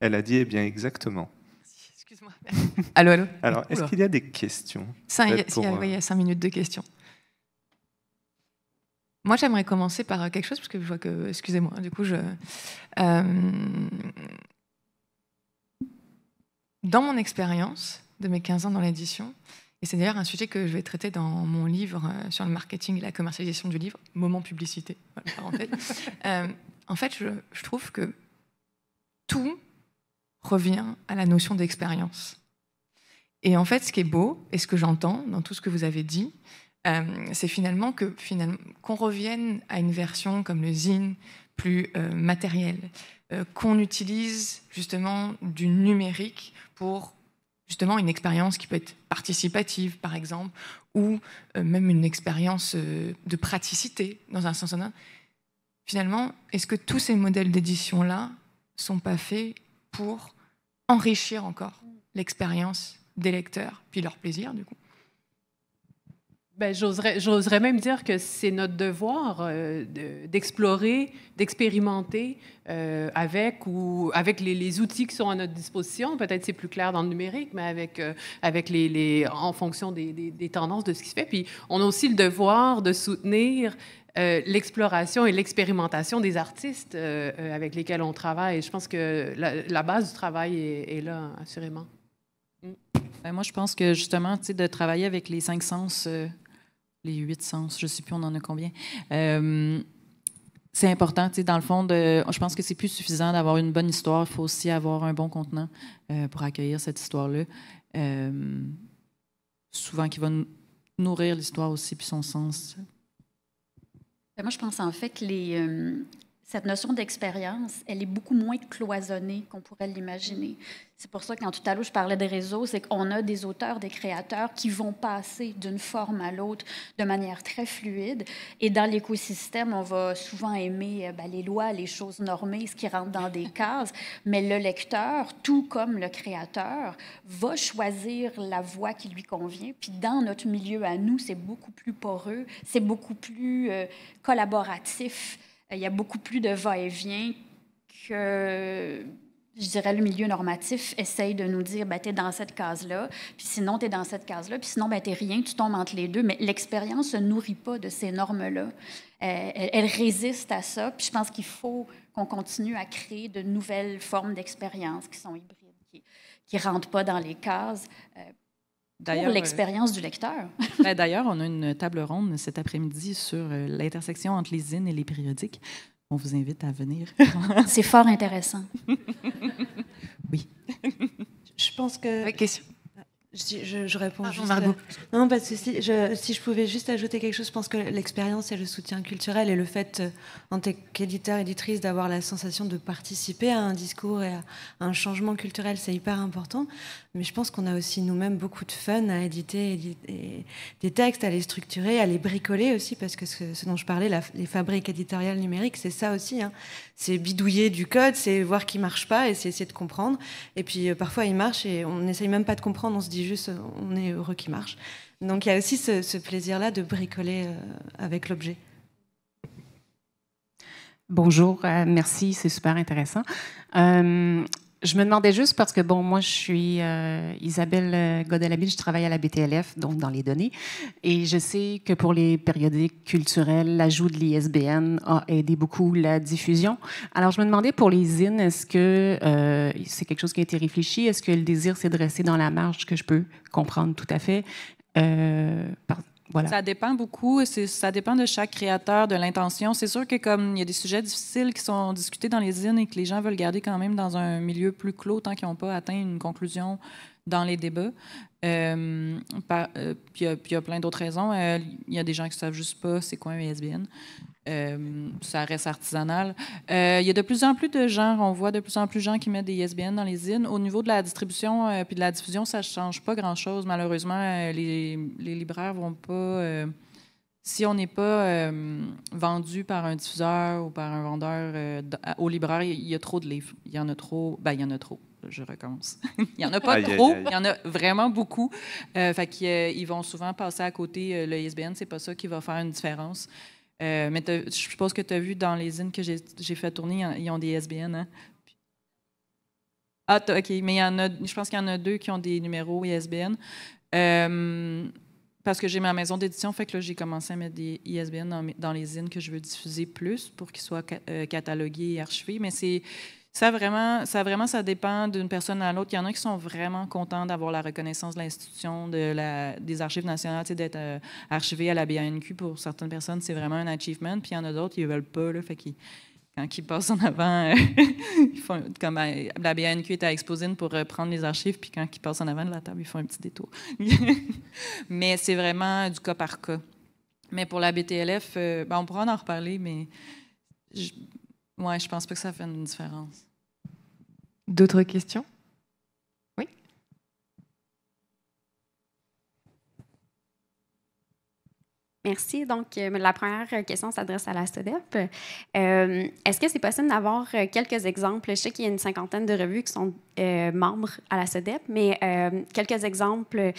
Speaker 1: Elle a dit, eh bien, exactement.
Speaker 6: Excuse-moi. Allô.
Speaker 1: Alors, est-ce qu'il y a des questions?
Speaker 6: Il y a 5 minutes de questions. Moi, j'aimerais commencer par quelque chose, parce que je vois que... Excusez-moi, du coup, dans mon expérience de mes 15 ans dans l'édition, et c'est d'ailleurs un sujet que je vais traiter dans mon livre sur le marketing et la commercialisation du livre, moment publicité, voilà, parenthèse. En fait, je trouve que tout revient à la notion d'expérience. Et en fait, ce qui est beau, et ce que j'entends dans tout ce que vous avez dit, c'est qu'on revienne à une version comme le zine, plus matérielle, qu'on utilise justement du numérique pour justement une expérience qui peut être participative, par exemple, ou même une expérience de praticité, dans un sens ou dans un autre. Finalement, est-ce que tous ces modèles d'édition-là sont pas faits pour enrichir encore l'expérience des lecteurs, puis leur plaisir, du coup?
Speaker 3: Ben, j'oserais même dire que c'est notre devoir d'explorer, d'expérimenter avec les outils qui sont à notre disposition. Peut-être c'est plus clair dans le numérique, mais en fonction des tendances de ce qui se fait. Puis on a aussi le devoir de soutenir l'exploration et l'expérimentation des artistes avec lesquels on travaille. Je pense que la base du travail est là, assurément.
Speaker 5: Ben moi, je pense que justement, tu sais, de travailler avec les 5 sens, les 8 sens, je ne sais plus, on en a combien. C'est important, tu sais, dans le fond, je pense que c'est plus suffisant d'avoir une bonne histoire. Il faut aussi avoir un bon contenant pour accueillir cette histoire-là. Souvent, qui va nourrir l'histoire aussi, puis son sens.
Speaker 2: Moi, je pense en fait que cette notion d'expérience, elle est beaucoup moins cloisonnée qu'on pourrait l'imaginer. C'est pour ça que quand tout à l'heure je parlais des réseaux, c'est qu'on a des auteurs, des créateurs qui vont passer d'une forme à l'autre de manière très fluide. Et dans l'écosystème, on va souvent aimer les lois, les choses normées, ce qui rentre dans des cases. Mais le lecteur, tout comme le créateur, va choisir la voie qui lui convient. Puis dans notre milieu à nous, c'est beaucoup plus poreux, c'est beaucoup plus collaboratif. Il y a beaucoup plus de va-et-vient que, je dirais, le milieu normatif essaye de nous dire, tu es dans cette case-là, puis sinon, tu es dans cette case-là, puis sinon, tu n'es rien, tu tombes entre les deux. Mais l'expérience ne se nourrit pas de ces normes-là. Elle résiste à ça, puis je pense qu'il faut qu'on continue à créer de nouvelles formes d'expérience qui sont hybrides, qui ne rentrent pas dans les cases. Pour l'expérience du lecteur.
Speaker 5: D'ailleurs, on a une table ronde cet après-midi sur l'intersection entre les zines et les périodiques. On vous invite à venir.
Speaker 2: C'est fort intéressant.
Speaker 5: Oui.
Speaker 4: Je pense que...
Speaker 6: Question.
Speaker 4: Je réponds
Speaker 6: Pardon,
Speaker 4: juste.
Speaker 6: Margot.
Speaker 4: Non, parce que si je pouvais juste ajouter quelque chose, je pense que l'expérience et le soutien culturel et le fait, en tant qu'éditeur, éditrice, d'avoir la sensation de participer à un discours et à un changement culturel, c'est hyper important. Mais je pense qu'on a aussi nous-mêmes beaucoup de fun à éditer des textes, à les structurer, à les bricoler aussi, parce que ce dont je parlais, les fabriques éditoriales numériques, c'est ça aussi. Hein. C'est bidouiller du code, c'est voir qu'il marche pas et c'est essayer de comprendre. Et puis parfois il marche et on n'essaye même pas de comprendre, on se dit juste on est heureux qu'il marche. Donc il y a aussi ce plaisir-là de bricoler avec l'objet.
Speaker 7: Bonjour, merci, c'est super intéressant. Je me demandais juste parce que, bon, moi, je suis Isabelle Godelabille, je travaille à la BTLF, donc dans les données, et je sais que pour les périodiques culturels, l'ajout de l'ISBN a aidé beaucoup la diffusion. Alors, je me demandais pour les zines, est-ce que c'est quelque chose qui a été réfléchi? Est-ce que le désir s'est dressé dans la marge, que je peux comprendre tout à fait? Voilà.
Speaker 5: Ça dépend beaucoup. Ça dépend de chaque créateur, de l'intention. C'est sûr que comme il y a des sujets difficiles qui sont discutés dans les zines et que les gens veulent garder quand même dans un milieu plus clos tant qu'ils n'ont pas atteint une conclusion dans les débats. Puis il y a plein d'autres raisons. Il y a des gens qui ne savent juste pas c'est quoi un ISBN. Ça reste artisanal. Il y a de plus en plus de gens, on voit de plus en plus de gens qui mettent des ISBN dans les zines. Au niveau de la distribution puis de la diffusion, ça ne change pas grand-chose. Malheureusement, les libraires vont pas... si on n'est pas vendu par un diffuseur ou par un vendeur au libraire, il y a trop de livres. Il y en a trop. Ben, il y en a trop. Je recommence. Il n'y en a pas trop, il y en a vraiment beaucoup. Fait qu'ils vont souvent passer à côté. Le ISBN, c'est pas ça qui va faire une différence. Mais je suppose que tu as vu dans les zines que j'ai fait tourner, ils ont des ISBN. Hein? Ah, OK. Mais je pense qu'il y en a 2 qui ont des numéros ISBN. Parce que j'ai ma maison d'édition, fait que là, j'ai commencé à mettre des ISBN dans les zines que je veux diffuser plus pour qu'ils soient catalogués et archivés. Mais ça dépend d'une personne à l'autre. Il y en a qui sont vraiment contents d'avoir la reconnaissance de l'institution, des Archives nationales, d'être archivés à la BANQ. Pour certaines personnes, c'est vraiment un achievement. Puis il y en a d'autres qui ne veulent pas. Là, fait quand ils passent en avant, ils font, comme la BANQ est à Exposine pour prendre les archives, puis quand ils passent en avant de la table, ils font un petit détour. Mais c'est vraiment du cas par cas. Mais pour la BTLF, on pourra en reparler, mais je pense pas que ça fait une différence.
Speaker 6: D'autres questions? Oui?
Speaker 8: Merci. Donc, la première question s'adresse à la SODEP. Est-ce que c'est possible d'avoir quelques exemples? Je sais qu'il y a une cinquantaine de revues qui sont membres à la SODEP, mais quelques exemples,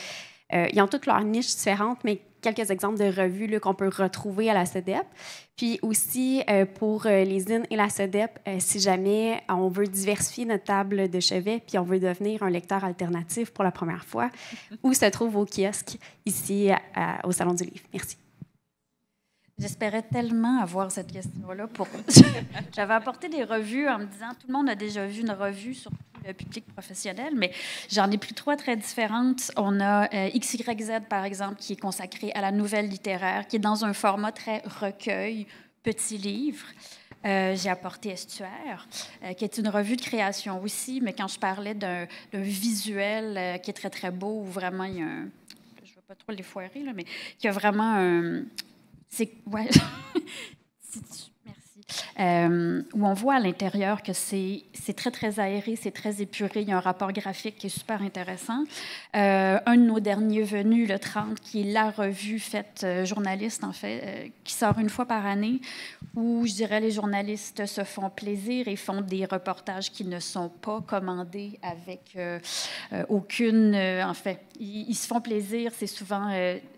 Speaker 8: ils ont toutes leurs niches différentes, mais quelques exemples de revues là, qu'on peut retrouver à la SODEP. Puis aussi, pour les zines et la SODEP, si jamais on veut diversifier notre table de chevet puis on veut devenir un lecteur alternatif pour la première fois, où se trouvent vos kiosques ici au Salon du Livre? Merci.
Speaker 2: J'espérais tellement avoir cette question-là. J'avais apporté des revues en me disant tout le monde a déjà vu une revue, surtout le public professionnel, mais j'en ai pris 3 très différentes. On a XYZ, par exemple, qui est consacré à la nouvelle littéraire, qui est dans un format très recueil, petit livre. J'ai apporté Estuaire, qui est une revue de création aussi, mais quand je parlais d'un visuel qui est très, très beau, où vraiment il y a un... Je ne veux pas trop les foirer, là, mais qui a vraiment un... Ouais. Merci. Où on voit à l'intérieur que c'est très, très aéré, c'est très épuré. Il y a un rapport graphique qui est super intéressant. Un de nos derniers venus, le 30, qui est la revue faite journaliste, en fait, qui sort une fois par année, où, je dirais, les journalistes se font plaisir et font des reportages qui ne sont pas commandés avec aucune... en fait, ils se font plaisir. C'est souvent...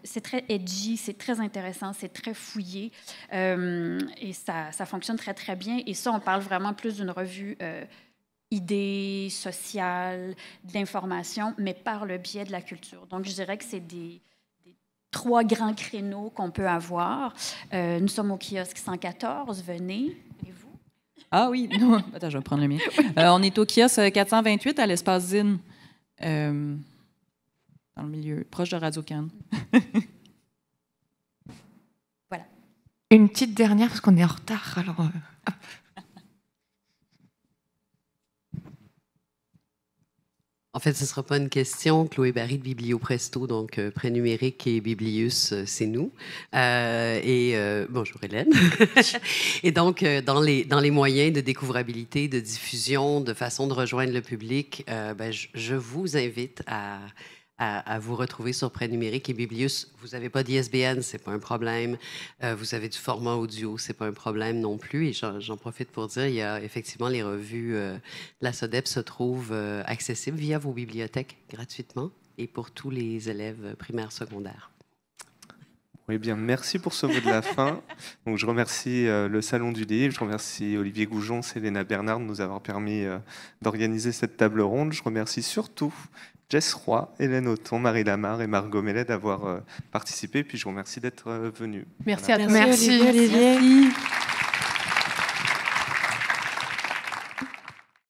Speaker 2: c'est très edgy, c'est très intéressant, c'est très fouillé. Et ça fonctionne très, très bien. Et ça, on parle vraiment plus d'une revue idée sociale, de l'information, mais par le biais de la culture. Donc, je dirais que c'est des 3 grands créneaux qu'on peut avoir. Nous sommes au kiosque 114. Venez. Et vous?
Speaker 5: Ah oui. Non. Attends, je vais prendre le mien. On est au kiosque 428 à l'Espace Zine, dans le milieu, proche de Radio-Can.
Speaker 2: Voilà.
Speaker 6: Une petite dernière, parce qu'on est en retard. Alors,
Speaker 9: En fait, ce ne sera pas une question. Chloé Barry de Bibliopresto, donc Prêt numérique et Biblius, c'est nous. Bonjour Hélène. Et donc, dans les moyens de découvrabilité, de diffusion, de façon de rejoindre le public, je vous invite à vous retrouver sur Prêt numérique et Biblius. Vous n'avez pas d'ISBN, ce n'est pas un problème. Vous avez du format audio, ce n'est pas un problème non plus. Et j'en profite pour dire, il y a effectivement les revues de la SODEP se trouvent accessibles via vos bibliothèques gratuitement et pour tous les élèves primaires, secondaires.
Speaker 1: Eh bien, merci pour ce mot de la fin. Donc, je remercie le Salon du Livre, je remercie Olivier Goujon, Célena Bernard de nous avoir permis d'organiser cette table ronde. Je remercie surtout Jess Roy, Hélène Auton, Marie Lamarre et Margot Mellet d'avoir participé. Puis je vous remercie d'être venus.
Speaker 3: Merci à tous.
Speaker 4: Merci Olivier.